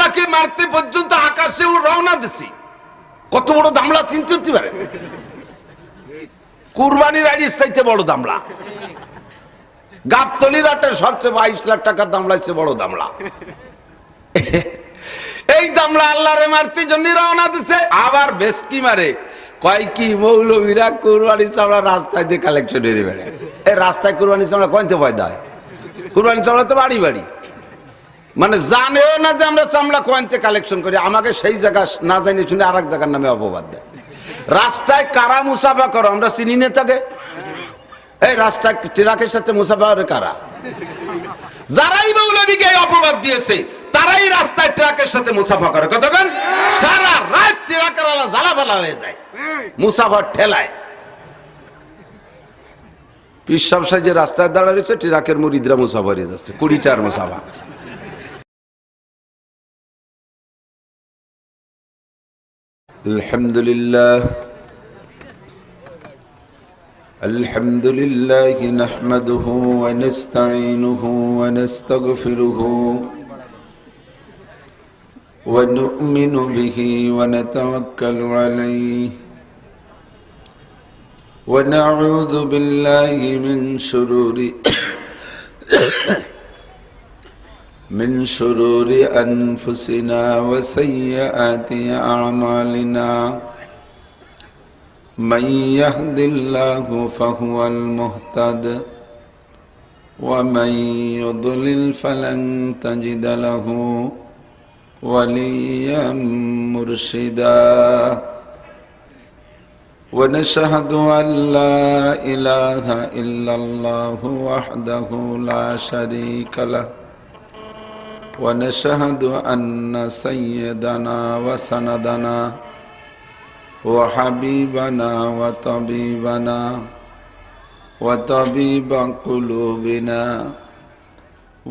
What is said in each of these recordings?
দামলাকে মারতে পর্যন্ত আকাশে রওনা দিছি। কত বড় দামলা চিনতে হতে পারে? কুরবানির আইডির চাইতে বড় দামলা। গাবতলির হাটের সবচেয়ে 22 লাখ টাকার দামলা হচ্ছে বড় দামলা। এই দামলা আল্লাহরে মারতে জন্য রওনা দিছে। আবার বেশকি মারে কয় কি মৌলবীরা কুরবানি চামড়া রাস্তায় দিয়ে কালেকশন এনে বেড়ে। এই রাস্তায় কুরবানি চামড়া কইতে ভয় দেয়? কুরবানি চামড়া তো বাড়ি বাড়ি, মানে জানেও না যে আমরা চামড়া কয়েনতে কালেকশন করি। আমাকে সেই জায়গা না জানি শুনে আর এক জায়গার নামে অপবাদ দেয়। রাস্তায় কারা মুসাফা করো আমরা চিনি না তাকে? এই রাস্তায় ট্রাকের সাথে মুসাফা করে কারা? যারাই মৌলবীকে অপবাদ দিয়েছে তারাই রাস্তায় ট্রাকের সাথে মুসাফা করে। কতক্ষণ সারা রাত ট্রাকের জ্বালাপালা হয়ে যায় মুসাফার ঠেলায়। পিসাব সাইজে রাস্তায় দাঁড়া রয়েছে, ট্রাকের মুরিদরা মুসাফা হয়ে যাচ্ছে, 20টার মুসাফা। আলহামদুলিল্লাহ আলহামদুলিল্লাহ নাহমাদুহু ওয়া নাস্তাঈনুহু ওয়া নাস্তাগফিরুহু ওয়া নু'মিনু বিহি ওয়া নাতাওয়াক্কালু আলাইহি ওয়া নাউযু বিল্লাহি من شرور أنفسنا وسيئات أعمالنا من يهد الله فهو المهتد ومن يضلل فلن تجد له وليا مرشدا ونشهد أن لا إله إلا الله وحده لا شريك له ونشهد أن سيدنا وسندنا وحبيبنا وطبيب قلوبنا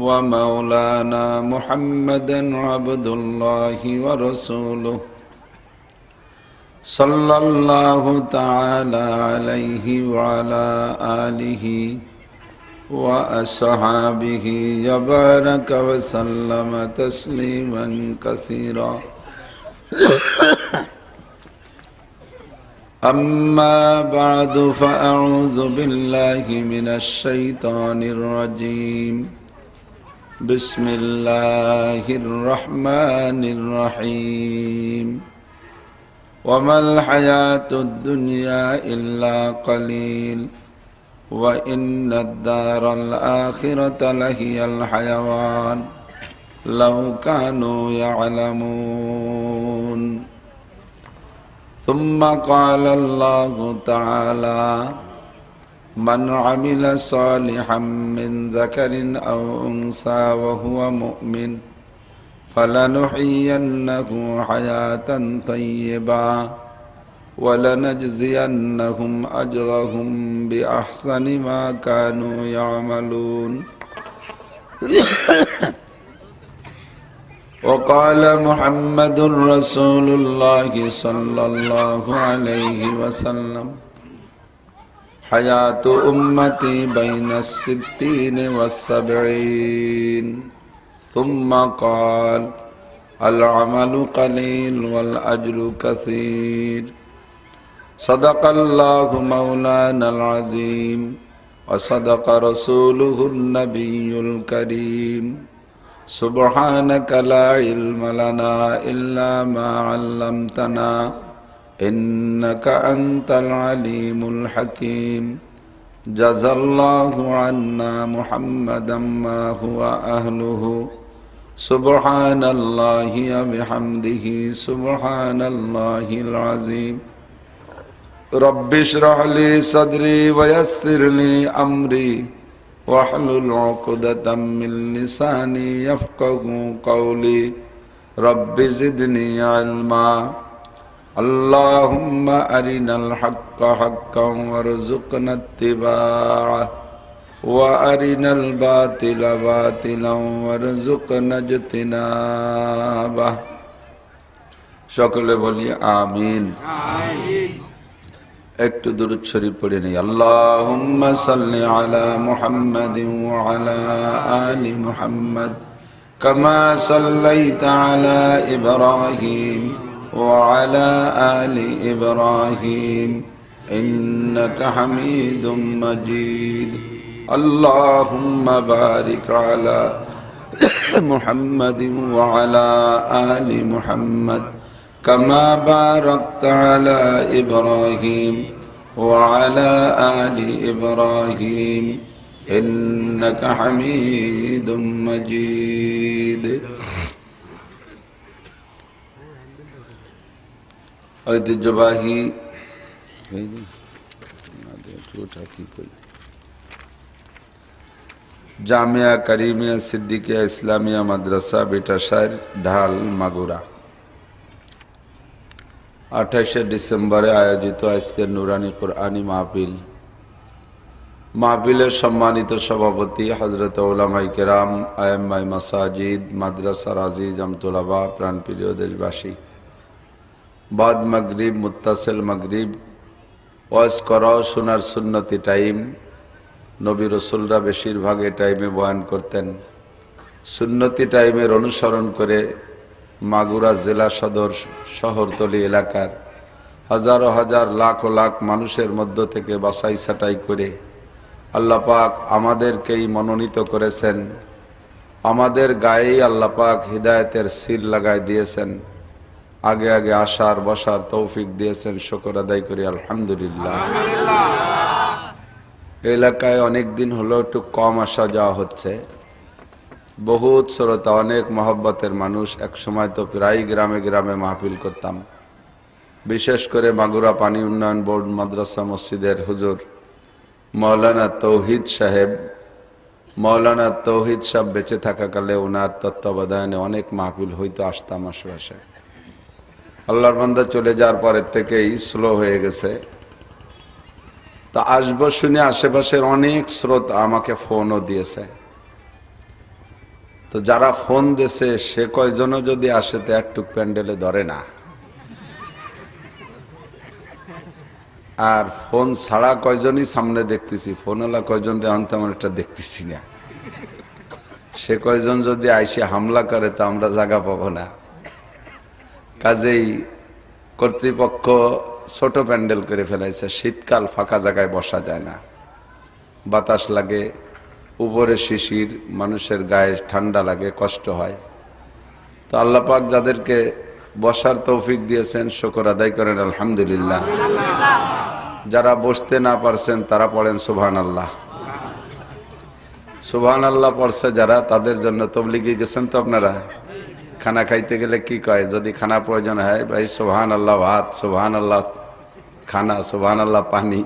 ومولانا محمدا عبد الله ورسوله صلى الله تعالى عليه وعلى آله وأصحابه يبارك وسلم تسليما كثيرا أما بعد فأعوذ بالله من الشيطان الرجيم بسم الله الرحمن الرحيم وما الحياة الدنيا إلا قليل وإن الدار الآخرة لهي الحيوان لو كانوا يعلمون ثم قال الله تعالى من عمل صالحا من ذكر أو أنثى وهو مؤمن فلنحيينه حياة طيبة ولنجزينهم أجرهم بأحسن ما كانوا يعملون وقال محمد رسول الله صلى الله عليه وسلم حياة أمتي بين 60 و70 ثم قال العمل قليل والأجر كثير صدق الله مولانا العظيم وصدق رسوله النبي الكريم سبحانك لا علم لنا إلا ما علمتنا إنك أنت العليم الحكيم جزى الله عنا محمدا ما هو أهله سبحان الله وبحمده سبحان الله العظيم رب اشرح لي صدري ويسر لي أمري واحلل عقدة من لساني يفقه قولي رب زدني علما اللهم أرنا الحق حقا وارزقنا اتباعه وأرنا الباطل باطلا وارزقنا اجتنابه সকলে বলি আমিন। একটু দুরূদ শরীফ পড়ে নেই। আল্লাহুম্মা সাল্লি আলা মুহাম্মাদিন ওয়া আলা আলি মুহাম্মাদ كما صليت على إبراهيم وعلى آل إبراهيم إنك حميد مجيد اللهم بارك على محمد وعلى آل محمد كما باركت على إبراهيم وعلى آل إبراهيم إنك حميد مجيد ঐতিহ্যবাহী জামিয়া কারিমিয়া সিদ্দিকিয়া ইসলামিয়া মাদ্রাসা বিটাশার ঢাল মাগুরা 28 ডিসেম্বরে আয়োজিত আজকের নুরানি কুরআনী মাহফিলের সম্মানিত সভাপতি হযরত উলামায়ে কেরাম আইম্মায়ে মাসাজিদ মাদ্রাসার আজিজ আমতুলাবা প্রাণপ্রিয় দেশবাসী বাদ মাগরিব মুত্তাসিল মাগরিব ওয়াজ করাও শোনার সুন্নতি টাইম নবী রাসূলরা বেশিরভাগ এই টাইমে বয়ান করতেন সুন্নতি টাইমের অনুসরণ করে মাগুরা জেলা সদর শহরতলি এলাকার হাজারো হাজার লাখ লাখ মানুষের মধ্য থেকে বাছাই ছাঁটাই করে আল্লাহ পাক আমাদেরকেই মনোনীত করেছেন আমাদের গায়েই আল্লাহ পাক হিদায়াতের সিল লাগাই দিয়েছেন আগে আগে আসার বসার তৌফিক দিয়েছেন শুকর আদায় করি আলহামদুলিল্লাহ এলাকায় অনেক দিন হলো একটু কম আসা যাওয়া হচ্ছে বহুত শ্রোতা অনেক মহব্বতের মানুষ এক সময় তো প্রায় গ্রামে গ্রামে মাহফিল করতাম বিশেষ করে মাগুরা পানি উন্নয়ন বোর্ড মাদ্রাসা মসজিদের হুজুর মৌলানা তৌহিদ সাহেব বেঁচে থাকাকালে ওনার তত্ত্বাবধানে অনেক মাহফিল হইতো আসতাম আশেপাশে আল্লাহর বান্দা চলে যাওয়ার পরের থেকেই স্লো হয়ে গেছে তা আসবো শুনে আশেপাশের অনেক শ্রোতা আমাকে ফোনও দিয়েছে তো যারা ফোন দিয়েছে সে কয়জনও যদি আসে তো একটু প্যান্ডেলে ধরে না আর ফোন ছাড়া কয়জনই সামনে দেখতেছি ফোনওয়ালা কয়জন এখন তেমন একটা দেখতেছি না সে কয়জন যদি আইসে হামলা করে তো আমরা জায়গা পাবো না কাজেই কর্তৃপক্ষ ছোট প্যান্ডেল করে ফেলাইছে শীতকাল ফাঁকা জায়গায় বসা যায় না বাতাস লাগে উপরে শিশির মানুষের গায়ে ঠান্ডা লাগে কষ্ট হয় তো আল্লাহ পাক যাদেরকে বসার তৌফিক দিয়েছেন শুকর আদায় করেন আলহামদুলিল্লাহ যারা বসতে না পারছেন তারা পড়েন সুবহানাল্লাহ সুবহানাল্লাহ পড়ছে যারা তাদের জন্য তবলিগে গেছেন তো আপনারা খানা খাইতে গেলে কি কয় যদি খানা প্রয়োজন হয় ভাই সুবহানাল্লাহ ভাত সুবহানাল্লাহ খানা সুবহানাল্লাহ পানি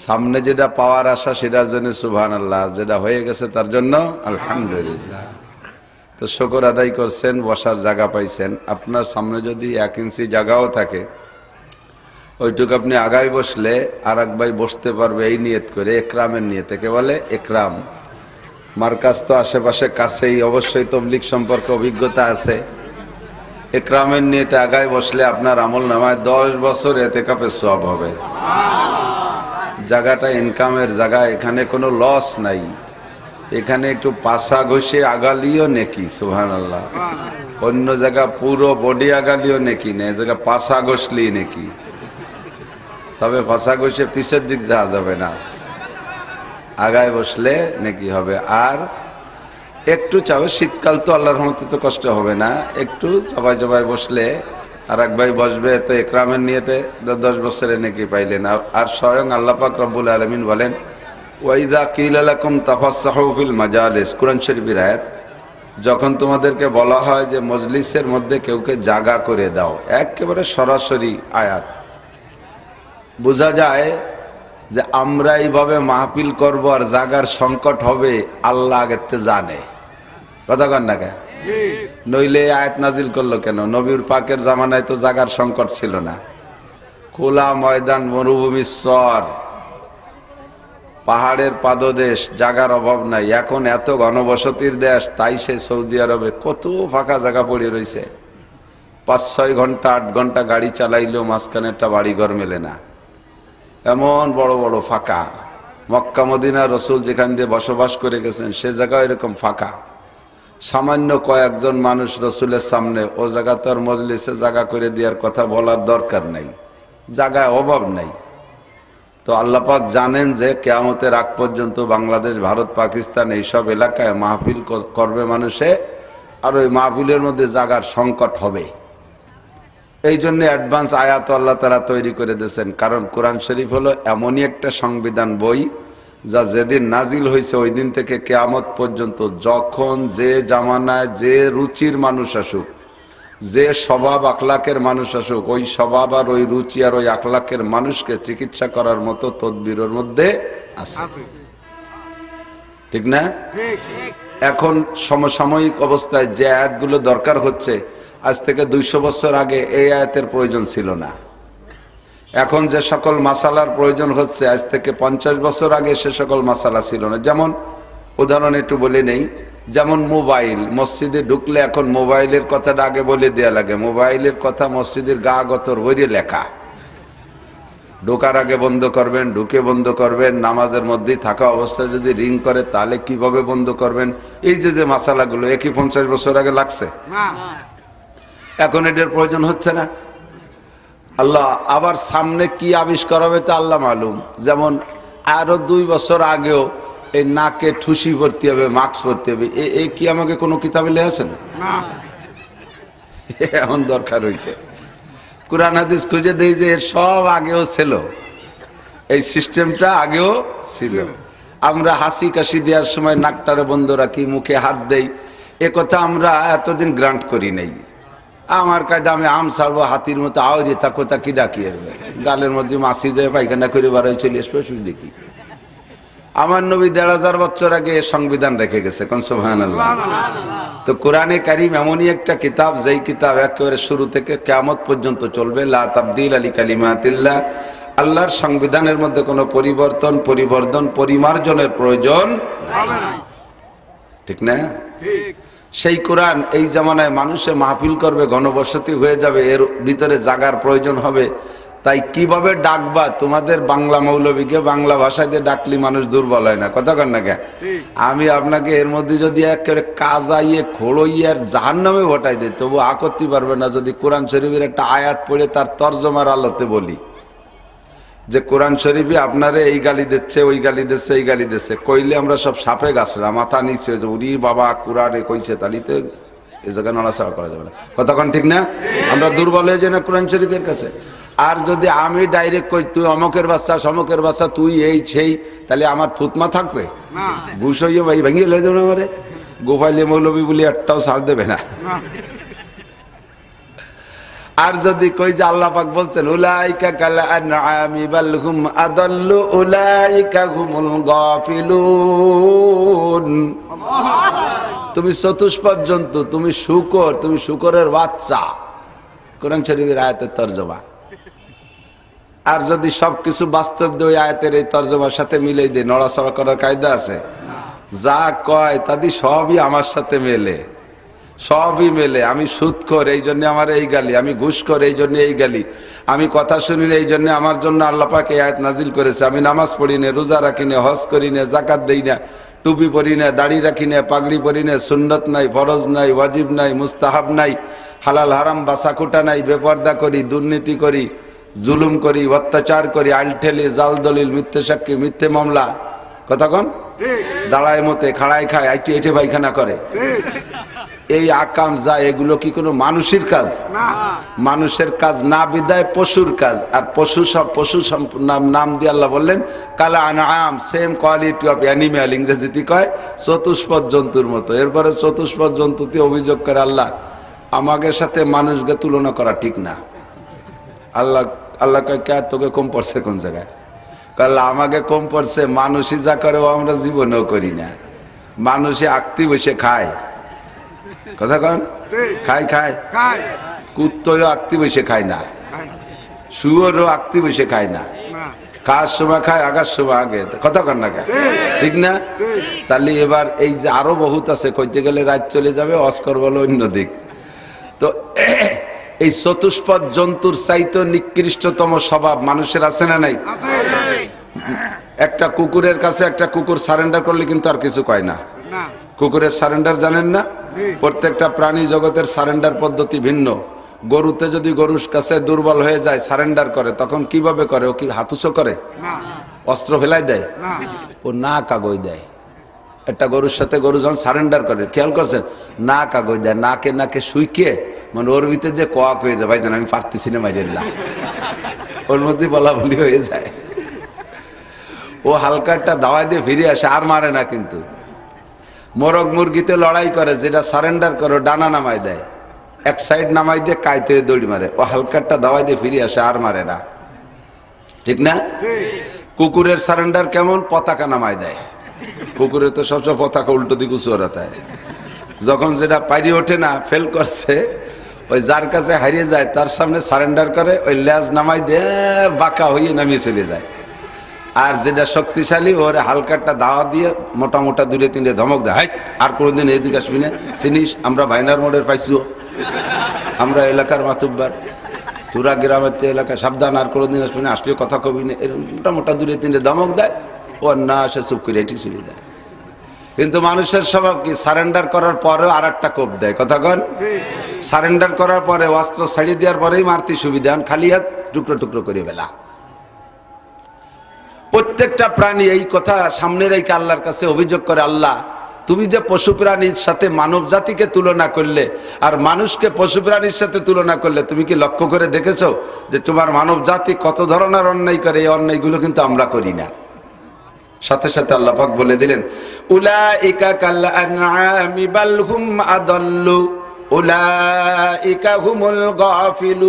সামনে যেটা পাওয়ার আশা সেটার জন্য সুবহানাল্লাহ যেটা হয়ে গেছে তার জন্য আলহামদুলিল্লাহ তো শুকর আদায় করছেন বসার জায়গা পাইছেন আপনার সামনে যদি 1 ইঞ্চি জায়গাও থাকে ওইটুকু আপনি আগায় বসলে আর এক ভাই বসতে পারবে এই নিয়ত করে একরামের নিয়তে কে বলে একরাম মার্কাজ তো আশেপাশে কাছেই অবশ্যই তাবলীগ সম্পর্কে অভিজ্ঞতা আছে একরামের নিয়তে আগায় বসলে আপনার আমল নামায় 10 বছর ইতিকাফের সওয়াব হবে জায়গাটা ইনকামের জায়গা এখানে কোনো লস নাই এখানে একটু পাশা ঘষে আগালিও নেকি সুবহানাল্লাহ অন্য জায়গা পুরো বডি আগালিও নেকি না এই জায়গা পাশা ঘষলি নেকি তবে পাশা ঘষে পিছের দিক যাওয়া যাবে না আগায় বসলে নেকি হবে আর একটু চাও শীতকাল তো আল্লাহর রহমতে তো কষ্ট হবে না একটু সবাই সবাই বসলে আর এক ভাই বসবে তো একরামের নিয়তে 10 বছরে নেকি পাইলেন আর স্বয়ং আল্লাহ পাক রব্বুল আলামিন বলেন ওয়াইদা কিলা লাকুম তাফাসসাহু ফিল মাজালিস কুরআন শরীফের আয়াত যখন তোমাদেরকে বলা হয় যে মজলিসের মধ্যে কেউকে জায়গা করে দাও একেবারে সরাসরি আয়াত বোঝা যায় যে আমরা এইভাবে মাহফিল করব আর জায়গার সংকট হবে আল্লাহ আগের থেকে জানে কথা কন না কেন নইলে আয়াত নাজিল করলো কেন নবীর পাকের জামানায় তো জায়গার সংকট ছিল না খোলা ময়দান মরুভূমি চর পাহাড়ের পাদদেশ জায়গার অভাব নাই এখন এত ঘনবসতির দেশ তাই সে সৌদি আরবে কত ফাঁকা জায়গা পড়ে রয়েছে 5-6 ঘন্টা 8 ঘন্টা গাড়ি চালাইলেও মাঝখানে একটা বাড়িঘর মেলে না এমন বড় বড় ফাঁকা মক্কা মদিনা রসুল যেখান দিয়ে বসবাস করে গেছেন সে জায়গা এরকম ফাঁকা সামান্য কয়েকজন মানুষ রসুলের সামনে ও জায়গা তো আর মজলিসে জায়গা করে দেওয়ার কথা বলার দরকার নাই, জায়গায় অভাব নাই। তো আল্লাহ পাক জানেন যে কিয়ামতের আগ পর্যন্ত বাংলাদেশ, ভারত, পাকিস্তান এইসব এলাকায় মাহফিল করবে মানুষে, আর ওই মাহফিলের মধ্যে জায়গার সংকট হবে। এই জন্য অ্যাডভান্স আয়াত আল্লাহ তাআলা তৈরি করে দিয়েছেন। কারণ কোরআন শরীফ হলো এমনই একটা সংবিধান বই যা যেদিন নাজিল হয়েছে ওই দিন থেকে কিয়ামত পর্যন্ত যখন যে জামানায় যে রুচির মানুষ আসুক, যে স্বভাব আখলাকের মানুষ আসুক, ওই স্বভাব আর ওই রুচি আর ওই আখলাকের মানুষকে চিকিৎসা করার মতো তদবিরের মধ্যে আছে। ঠিক না? এখন সমসাময়িক অবস্থায় যে আয়াতগুলো দরকার হচ্ছে, আজ থেকে 200 বছর আগে এই আয়াতের প্রয়োজন ছিল না। এখন যে সকল মাসালার প্রয়োজন হচ্ছে, আজ থেকে 50 বছর আগে সে সকল মাসালা ছিল না। যেমন উদাহরণ একটু বলে নেই, যেমন মোবাইল, মসজিদে ঢুকলে এখন মোবাইলের কথাটা আগে বলে দেওয়া লাগে। মোবাইলের কথা মসজিদের গা গতর বইয়ে লেখা, ঢোকার আগে বন্ধ করবেন, ঢুকে বন্ধ করবেন, নামাজের মধ্যেই থাকা অবস্থায় যদি রিং করে তাহলে কিভাবে বন্ধ করবেন, এই যে যে মাসালাগুলো একই 50 বছর আগে লাগছে, এখন এটার প্রয়োজন হচ্ছে না। আল্লাহ আবার সামনে কি আবিষ্কার হবে তা আল্লাহ মালুম। যেমন আরো 2 বছর আগেও এই নাকে ঠুসি ভরতে হবে, মাস্ক পরতে হবে, এই কি আমাকে কোনো কিতাবে লেখা আছে না? এখন দরকার হয়েছে কুরআন হাদিস খুঁজে দেই যে এর সব আগেও ছিল, এই সিস্টেমটা আগেও ছিল। আমরা হাসি কাশি দেওয়ার সময় নাকটারে বন্ধ রাখি, মুখে হাত দেই, এ কথা আমরা এতদিন গ্রান্ট করি নাই। আমার কায়দা আমি আম ছাড়বো হাতির মতো আওয়াজে তা কোথা কি ডাকিয়ে গালের মধ্যে মাছি দেয়, পায়খানা করে বাড়াই চলে আসবে, দেখি। আমার নবী 1500 বছর আগে সংবিধান রেখে গেছে, কোন সুবহানাল্লাহ। তো কোরআনে কারীম এমনই একটা কিতাব, যেই কিতাব একেবারে শুরু থেকে কিয়ামত পর্যন্ত চলবে। লা তাবদীলা লিকালিমাতিল্লাহ, আল্লাহর সংবিধানের মধ্যে কোনো পরিবর্তন, পরিবর্ধন, পরিমার্জনের প্রয়োজন নাই। ঠিক না? ঠিক। সেই কোরআন এই জামানায় মানুষে মাহফিল করবে, ঘনবসতি হয়ে যাবে, এর ভিতরে জাগার প্রয়োজন হবে। তাই কিভাবে ডাকবা? তোমাদের বাংলা মৌলবীকে বাংলা ভাষায় দিয়ে ডাকলি মানুষ দুর্বল হয় না, কথা কন না কেন? আমি আপনাকে এর মধ্যে যদি একেবারে কাজাইয়ে খোড়ইয়ে আর জাহান্নামে ভটাই দিই, তবু করতে পারবে না যদি কোরআন শরীফের একটা আয়াত পড়ে তার তর্জমার আলোতে বলি যে কোরআন শরীফে আপনারে এই গালি দিচ্ছে, ওই গালি দিচ্ছে, এই গালি দিচ্ছে, কইলে আমরা সব সাপে গাছরা মাথা নিচে, উরি বাবা কোরআনে কইছে, তাহলে তো এই জায়গায় নড়াচড়া করা যাবে না, কতক্ষণ ঠিক না? আমরা দুর্বল হয়ে যাই না কোরআন শরীফের কাছে? আর যদি আমি ডাইরেক্ট কই তুই অমকের বাচ্চা, সমকের বাচ্চা, তুই এই সেই, তাহলে আমার থুতমা থাকবে? ঘুষ হইয়ে ভাই ভেঙে লে দেবে আমারে, গোপাইলে মৌলবী বলি একটাও ছাড় দেবে না। আর যদি কই যে আল্লাহ পাক বলছেন উলাইকা কাল আনআমি বাল হুম আদাল্লু উলাইকা হুমুল গাফিলুন, তুমি চতুষ্পদ জন্তু, তুমি শূকর, তুমি শূকরের বাচ্চা, কোরআন শরীফের আয়াতের তরজমা। আর যদি সবকিছু বাস্তব দিয়ে ওই আয়াতের এই তরজমার সাথে মিলেই দেয়, নড়াচড়া করার কায়দা আছে? যা কয় তাদি সবই আমার সাথে মেলে, সবই মেলে। আমি সুদখোর, এই জন্য আমার এই গালি, আমি ঘুষখোর, এই জন্য এই গালি, আমি কথা শুনি না, এই জন্য আমার জন্য আল্লাহ পাক এই আয়াত নাজিল করেছে। আমি নামাজ পড়ি না, রোজা রাখি না, হজ করি না, যাকাত দেই না, টুপি পরি না, দাড়ি রাখি না, পাগড়ি পরি না, সুন্নত নাই, ফরজ নাই, ওয়াজিব নাই, মুস্তাহাব নাই, হালাল হারাম বাসাকুটা নাই, বেপর্দা করি, দুর্নীতি করি, জুলুম করি, অত্যাচার করি, আলঠেলি, জাল দলিল, মিথ্যে সাক্ষী, মিথ্যে মামলা, কতক্ষণ দাঁড়ায় মতে, খাড়ায় খায়, আইটি এটে পায়খানা করে, এই আকাম যা, এগুলো কি কোনো মানুষের কাজ? মানুষের কাজ না, বিদায় পশুর কাজ। আর পশু সব পশু নাম দিয়ে আল্লাহ বললেন কালা আনআম, সেম কোয়ালিটি অফ অ্যানিম্যাল, ইংরেজিতে কয় চতুষ্পদ জন্তুর মতো। এরপরে চতুষ্পদ জন্তুতে অভিযোগ করে আল্লাহ আমাদের সাথে মানুষকে তুলনা করা ঠিক না। আল্লাহ কয় কে তোকে কম পড়ছে কোন জায়গায়? কাল আমাকে কম পড়ছে, মানুষই যা করে আমরা জীবনেও করি না। মানুষে আকতি বসে খায়, কথা কন, খায় খায়, কুত্তও আকতি বসে খায় না, শুয়োরও আকতি বসে খায় না, খাওয়ার সময় খায়, আগার সময় আগে, কথা কন না খায়, ঠিক না? তাহলে এবার এই যে আরো বহুত আছে, কইতে গেলে রাত চলে যাবে, অস্কর বলো অন্যদিক। তো এই চতুষ্পদ জন্তুর চাইতে নিকৃষ্টতম স্বভাব মানুষের আছে না নাই? একটা কুকুরের কাছে একটা কুকুর সারেন্ডার করলে কিন্তু আর কিছু কয় না। কুকুরের সারেন্ডার জানেন না? প্রত্যেকটা প্রাণী জগতের সারেন্ডার পদ্ধতি ভিন্ন। গরুতে যদি গরুর কাছে দুর্বল হয়ে যায় সারেন্ডার করে, তখন কিভাবে করে? ও কি হাতুসো করে? অস্ত্র ফেলাই দেয়? ও না কাগজ দেয়। একটা গরুর সাথে গরু যখন সারেন্ডার করে, খেয়াল করছেন, না কাগজ দেয়, নাকে নাকে শুইকে, মানে ওর ভিতরে যে কোয়াক হয়ে যায়, ভাই জান আমি পারতেছি না মাইরেল্লা, ওর মধ্যে বলা বলি হয়ে যায়। ও হালকা একটা দাওয়াই দিয়ে ফিরে আসে, আর মারে না। কিন্তু মোরগ মুরগিতে লড়াই করে, যেটা সারেন্ডার করে ডানা নামাই দেয়, এক সাইড নামাই দিয়ে কাইতে দড়ি মারে। ও হালকা একটা দাওয়াই দিয়ে ফিরে আসে, আর মারে না। ঠিক না? কুকুরের সারেন্ডার কেমন? পতাকা নামাই দেয়। কুকুরের তো সবসময় পতাকা উল্টো দিকে উঁচু রাখায়। যখন যেটা পাইরে ওঠে না, ফেল করছে, ওই যার কাছে হারিয়ে যায় তার সামনে সারেন্ডার করে, ওই লেজ নামাই দিয়ে বাঁকা হয়ে নামিয়ে চলে যায়। আর যেটা শক্তিশালী, ওর হালকা একটা দাওয়া দিয়ে মোটা মোটা দূরে তিনটে ধমক দেয়, হাই আর কোনোদিন এদিকে আসবি না, চিনিস আমরা ভাইনার মোড়ের পাইছিও, আমরা এলাকার মাতুব্বার, তোরা গ্রামের তো এলাকা, সাবধান, আর কোনোদিন আসবি না, আসলে কথা কবি না, এরকম মোটা মোটা দূরে তিনটে ধমক দেয়। ও না আসে চুপ করে এটি চলে যায়। কিন্তু মানুষের স্বভাব কি? সারেন্ডার করার পরেও আর একটা কোপ দেয়। কথা কন? সারেন্ডার করার পরে অস্ত্র ছাড়িয়ে দেওয়ার পরেই মারতে সুবিধা, খালি হাত টুকরো টুকরো করে ফেলা। প্রত্যেকটা প্রাণী এই কথা সামনে রেখে আল্লাহর কাছে অভিযোগ করে, আল্লাহ তুমি যে পশু প্রাণীর সাথে মানব জাতিকে তুলনা করলে, আর মানুষকে পশু প্রাণীর সাথে তুলনা করলে, তুমি কি লক্ষ্য করে দেখেছো যে তোমার মানব জাতি কত ধরনের অন্যায় করে? এই অন্যায়গুলো কিন্তু আমরা করি না। সাথে সাথে আল্লাহ পাক বলে দিলেন, উলাইকা কাল আনআমি বাল হুম আদাল্লু উলাইকা হুমুল গাফিলুন।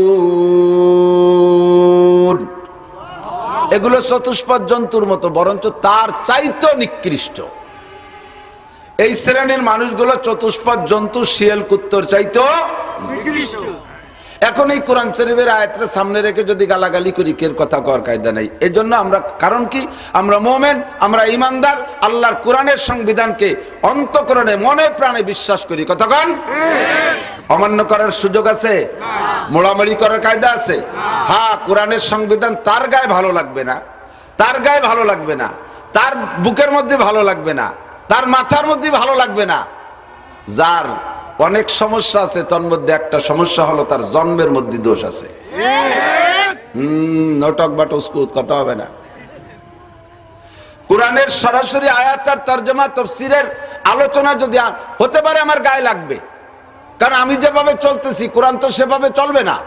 এগুলো চতুষ্পদ জন্তুর মতো, বরঞ্চ তার চাইতে নিকৃষ্ট। এই শ্রেণীর মানুষগুলো চতুষ্পদ জন্তু, শিয়াল কুত্তর চাইতে নিকৃষ্ট। এখন এই কোরআন শরীফের আয়াতটা সামনে রেখে যদি গালাগালি করি, কের কথা কর কায়দা নেই। এই জন্য আমরা, কারণ কি, আমরা মোমেন, আমরা ইমানদার, আল্লাহর কোরআনের সংবিধানকে অন্তঃকরণে মনে প্রাণে বিশ্বাস করি। কতক্ষণ অমান্য করার সুযোগ আছে? মোড়ামড়ি করার কায়দা আছে? হ্যাঁ, কোরআনের সংবিধান তার গায়ে ভালো লাগবে না, তার গায়ে ভালো লাগবে না, তার বুকের মধ্যে ভালো লাগবে না, তার মাথার মধ্যে ভালো লাগবে না। যার অনেক সমস্যা আছে, তার মধ্যে একটা সমস্যা হলো তার জন্মের মধ্যে দোষ আছে। নটক বা টস্কুত কথা হবে না। কোরআনের সরাসরি আয়াত আর তরজমা তাফসীরের আলোচনা যদি হতে পারে, আমার গায়ে লাগবে, কারণ আমি যেভাবে চলতেছি কোরআন তো সেভাবে চলবে না।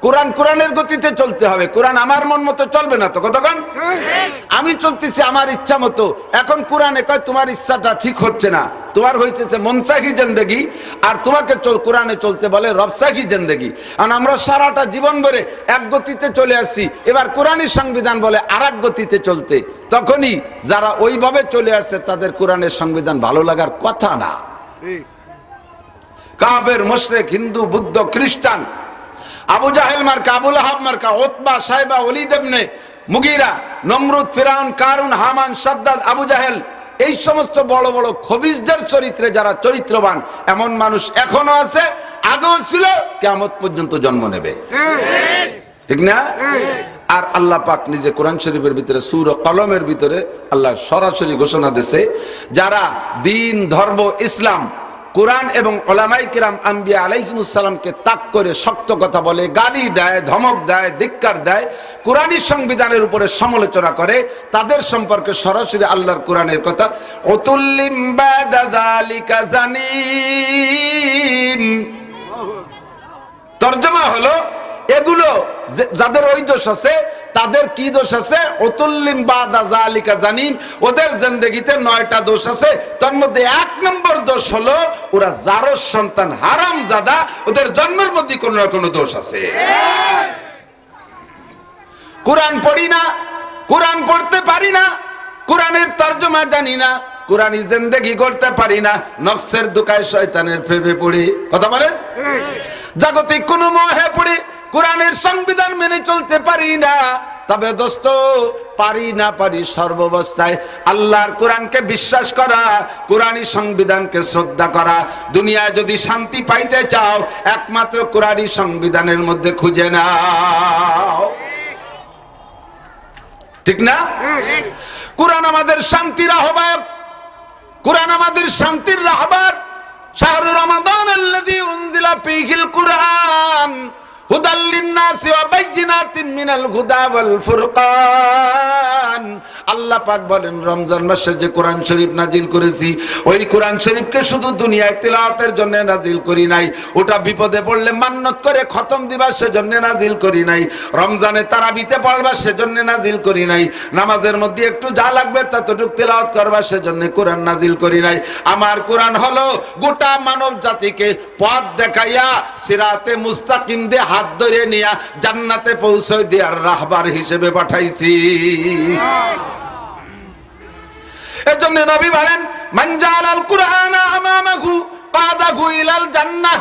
কোরআন কোরআনের গতিতে চলতে হবে, কোরআন আমার মন মতো চলবে না। তো কতক্ষণ আমি চলতেছি আমার ইচ্ছা মতো, এখন কোরআনে কয় তোমার ইচ্ছাটা ঠিক হচ্ছে না, তোমার হয়েছে মনসাহি জিন্দেগি, আর তোমাকে কোরআনে চলতে বলে রবসাহি জিন্দেগি। আর আমরা সারাটা জীবন ভরে এক গতিতে চলে আসছি, এবার কোরআনী সংবিধান বলে আর এক গতিতে চলতে। তখনই যারা ওইভাবে চলে আসছে তাদের কোরআনের সংবিধান ভালো লাগার কথা না। কাবের, মুশরিক, হিন্দু, বুদ্ধ, খ্রিস্টান, আবু জাহেল মার্কা, আবু লাহাব মার্কা, উতবা, সাইবা, ওলীদ ইবনে মুগীরা, নমরুদ, ফিরাউন, কারুন, হামান, সাদ্দাদ, আবু জাহেল, এই সমস্ত বড় বড় খবিসদের চরিত্রে যারা চরিত্রবান, এমন মানুষ এখনো আছে, আগেও ছিল, কিয়ামত পর্যন্ত জন্ম নেবে। ঠিক না? আর আল্লাহ পাক নিজে কোরআন শরীফের ভিতরে সূরা কলমের ভিতরে আল্লাহ সরাসরি ঘোষণা দিয়েছে, যারা দ্বীন, ধর্ম, ইসলাম, কোরআন এবং উলামায়ে কিরাম, আম্বিয়া আলাইহিমুস সালামকে তাক করে শক্ত কথা বলে, গালি দেয়, ধমক দেয়, ধিক্কার দেয়, কোরআনী সংবিধানের উপরে সমালোচনা করে, তাদের সম্পর্কে সরাসরি আল্লাহর কোরআনের কথা, উতুল্লিম বাদা যালিকা জানিম। তরজমা হলো, এগুলো যাদের ওই দোষ আছে, তাদের কি দোষ আছে? উতুল্লিম বাদা যালিকা জানিম, ওদের জিন্দেগিতে 9টা দোষ আছে। তার মধ্যে 1 নম্বর দোষ হলো ওরা জারজ সন্তান, হারামজাদা, ওদের জন্মের মধ্যে কোনো না কোনো দোষ আছে। কোরআন পড়ি না, কোরআন পড়তে পারি না, কোরআনের তরজমা জানি না, কোরআনী জিন্দেগি করতে পারি না, নফসের দোকায় শয়তানের প্রেমে পড়ি। কথা বলেন? জাগতিক কোন মোহে পড়ি, কোরআনের সংবিধান মেনে চলতে পারি না। তবে দোস্ত, পারি না পারি সর্বাবস্থায় আল্লাহর কোরআনকে বিশ্বাস করা, কোরআনী সংবিধানকে শ্রদ্ধা করা। দুনিয়ায় যদি শান্তি পাইতে চাও, একমাত্র কোরআনী সংবিধানের মধ্যে খুঁজে নাও। ঠিক না? কোরআন আমাদের শান্তির আহ্বায়ক, কোরআন আমাদের শান্তির রাহবার। শাহরু রমাদান আল্লাযী উনজিলা ফীহিল কুরআন হুদাল লিন-নাসি ওয়া বাইয়িনাতিন মিনাল হুদা ওয়াল ফুরকান। আল্লাহ পাক বলেন, রমজান মাসে যে কোরআন শরীফ নাজিল করেছি, ওই কোরআন শরীফকে শুধু দুনিয়ায় তিলাওয়াতের জন্য নাজিল করি নাই, ওটা বিপদে পড়লে মান্নত করে খতম দিবার সেজন্য নাজিল করি নাই, রমজানে তারাবিতে পড়বা সেজন্য নাজিল করি নাই, নামাজের মধ্যে একটু যা লাগবে ততটুকু তিলাওয়াত করবা সেজন্য কোরআন নাজিল করি নাই। আমার কোরআন হলো গোটা মানব জাতিকে পথ দেখাইয়া সিরাতে মুস্তাকিম দিয়ে হাত ধরে নিয়া জান্নাতে পৌঁছে দেওয়ার রাহবার হিসেবে পাঠাইছি। এজন্য নবী বলেন, মান জাআলাল কুরআনা আমামাহু কাদাহু ইলাল জান্নাহ।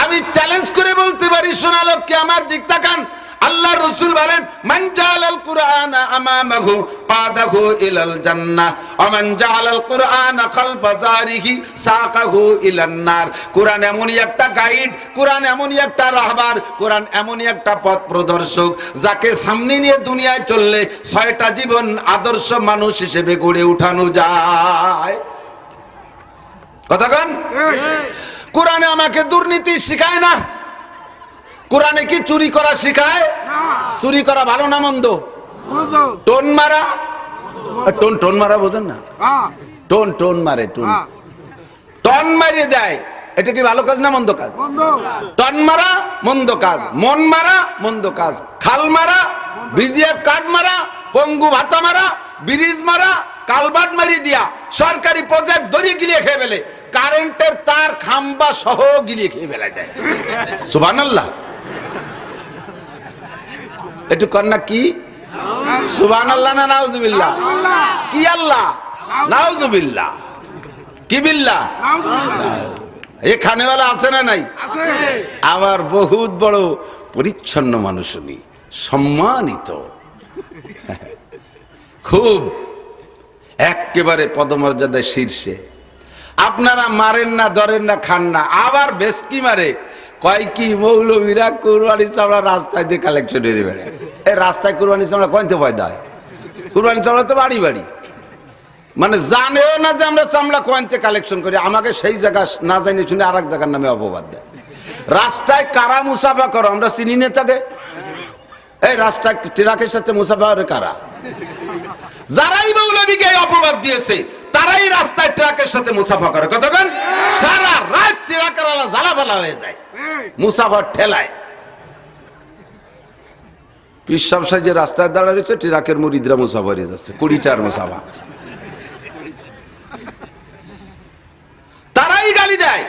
আমি চ্যালেঞ্জ করে বলতে পারি, শোনালো কি আমার দিক তাকান। আল্লাহ রাসূল বলেন, মান জাআলাল কুরআনা আমামাহু কাদাহু ইলাল জান্নাহ ওয়া মান জাআলাল কুরআনা খালফা যারিহি সাকাহু ইলান নার। কোরআন এমনই একটা গাইড, কোরআন এমনই একটা রাহবার, কোরআন এমনই একটা পথ প্রদর্শক, যাকে সামনে নিয়ে দুনিয়ায় চললে 6টা জীবন আদর্শ মানুষ হিসেবে গড়ে উঠানো যায়। কথা কন? কোরআনে আমাকে দুর্নীতি শিখায় না। কোরআনে কি চুরি করা শিখায়? চুরি করা ভালো না মন্দ? টোন মারা, টোন মারা বোঝেন না? টোন মারে, টন মারিয়ে দেয়, এটা কি ভালো কাজ না মন্দ কাজ? টন মারা মন্দ কাজ, মন মারা মন্দ কাজ, খাল মারা, বিজিএফ কার্ড মারা, পঙ্গু ভাতা মারা, ব্রিজ মারা, কালভার্ট মারি দিয়া সরকারি প্রজেক্ট দড়ি গিলিয়ে খেয়ে ফেলে, কারেন্টের তার খাম্বা সহ গিলিয়ে খেয়ে ফেলা যায়। সুবহানাল্লাহ। একটু কন্যা কি সুবহানাল্লাহ না নাউজুবিল্লাহ? কি আল্লাহ? নাউজুবিল্লাহ। কি বিল্লাহ? এখানে বেলা আছে না নাই? আবার বহুত বড় পরিচ্ছন্ন মানুষ, উনি সম্মানিত, খুব একেবারে পদমর্যাদায় শীর্ষে। আপনারা মারেন না, ধরেন না, খান না, আবার বেশকি মারে। কয় কি মৌলবীরা কুরবানি চামড়া রাস্তায় দিয়ে কালেকশন এনে বেড়ায়। এই রাস্তায় কুরবানি চামড়া কয়তে পয়দা হয়? কুরবানি চামড়া তো বাড়ি বাড়ি, মানে জানেও না যে আমরা চামড়া কয়তে কালেকশন করি। আমাকে সেই জায়গা না জানি শুনে আর এক জায়গার নামে অপবাদ দেয়। রাস্তায় কারা মুসাফা করো আমরা চিনি না তাকে? এই রাস্তায় ট্রাকের সাথে মুসাফা করে কারা? যারাই মৌলবীকে অপবাদ দিয়েছে তারাই রাস্তায় ট্রাকের সাথে মুসাফা করে। কতক্ষণ? সারা রাত ট্রাকের জ্বালাপালা হয়ে যায় মুসাফার ঠেলায়। পিসাব সাজে রাস্তায় দাঁড়া রয়েছে, ট্রাকের মুরিদরা মুসাফা হয়ে যাচ্ছে, 20টার মুসাফা। তারাই গালি দেয়।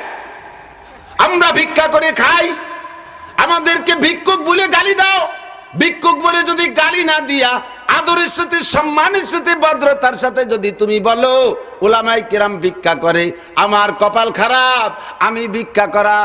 আমরা ভিক্ষা করে খাই, আমাদেরকে ভিক্ষুক বলে গালি দাও। ভিক্ষুক বলে যদি গালি না দিয়া আদরের সাথে, সম্মানের সাথে, ভদ্রতার সাথে যদি তুমি বলো উলামায়ে কেরাম ভিক্ষা করে, আমার কপাল খারাপ, আমি ভিক্ষা করা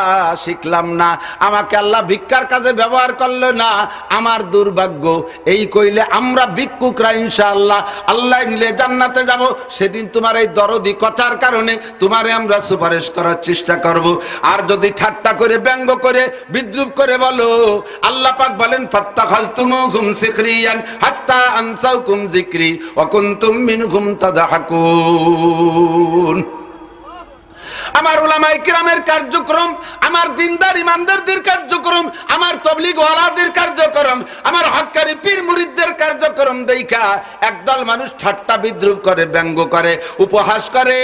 শিখলাম না, আমাকে আল্লাহ ভিক্ষার কাজে ব্যবহার করলো না, আমার দুর্ভাগ্য। এই কইলে আমরা ভিক্ষুকরা ইনশাআল্লাহ আল্লাহ নিলে জান্নাতে যাব। সেদিন তোমার এই দরদি কথার কারণে তোমারে আমরা সুপারিশ করার চেষ্টা করব। আর যদি ঠাট্টা করে, ব্যঙ্গ করে, বিদ্রুপ করে বলো, আল্লাহ পাক বলেন ফাত্তাখাযতুমুহুম সিখরিয়ান হাত্তা আনসাউকুম যিকরি ওয়া কুনতুম মিনহুম তাদহাকুন। আমার উলামায়ে কিরামের কার্যক্রম, আমার দিনদার ইমানদারদের কার্যক্রম, আমার তাবলীগ ওয়ালাদের কার্যক্রম, আমার হক্কানি পীর মুরিদদের কার্যক্রম দেখা একদল মানুষ ঠাট্টা বিদ্রুপ করে, ব্যঙ্গ করে, উপহাস করে,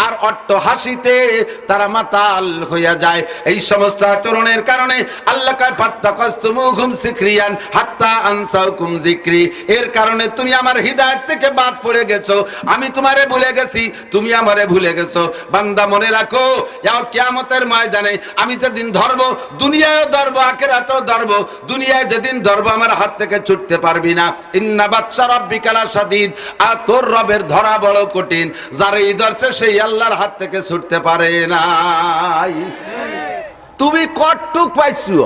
আর অট্ট হাসিতে তারা মাতাল হইয়া যায়। এই সমস্ত আচরণের কারণে আল্লাহ কয় ফাত্তাখাযতুমুহুম সিখরিয়ান হাত্তা আনসাউকুম যিকরি। এর কারণে তুমি আমার হিদায়াত থেকে বাদ পড়ে গেছো, আমি তোমারে ভুলে গেছি, তুমি আমারে ভুলে গেছো। বান্দা মনে রাখো, কিয়ামতের ময়দানে আমি যেদিন ধরবো, দুনিয়ায় ধরবো, আখিরাতেও ধরবো। দুনিয়ায় যেদিন ধরবো আমার হাত থেকে ছুটতে পারবি না। ইন্না বাচ্চা রাব্বিকা লাশাদীদ, আর তোর রবের ধরা বড় কঠিন। যারা এই ধরছে সেই আল্লাহর হাত থেকে ছুটতে পারে নাই। তুমি কটটুক পাইছো,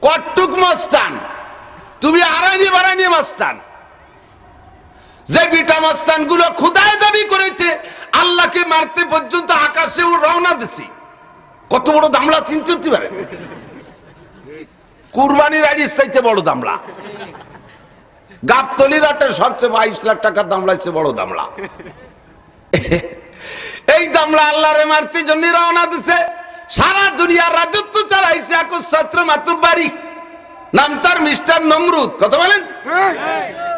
কটটুক মস্তান, তুমি আড়াইনি বাড়াইনি মস্তান। যে বিটা মস্তান গুলো খুদায় দাবি করেছে আল্লাহকে মারতে পর্যন্ত আকাশে রওনা দিছি, কত বড় দামলা চিন্তা করতে পারে? কুরবানির আইডির চাইতে বড় দামলা, গাবতলির আটের সবচেয়ে 22 লাখ টাকার দামলা, বড় দামলা। এই দামলা আল্লাহরে মারতে জন্য রওনা দিছে, সারা দুনিয়ার রাজত্ব চালাইছে একচ্ছত্র মাতুব্বারি, নাম তার মিস্টার নমরুদ। কথা বলেন,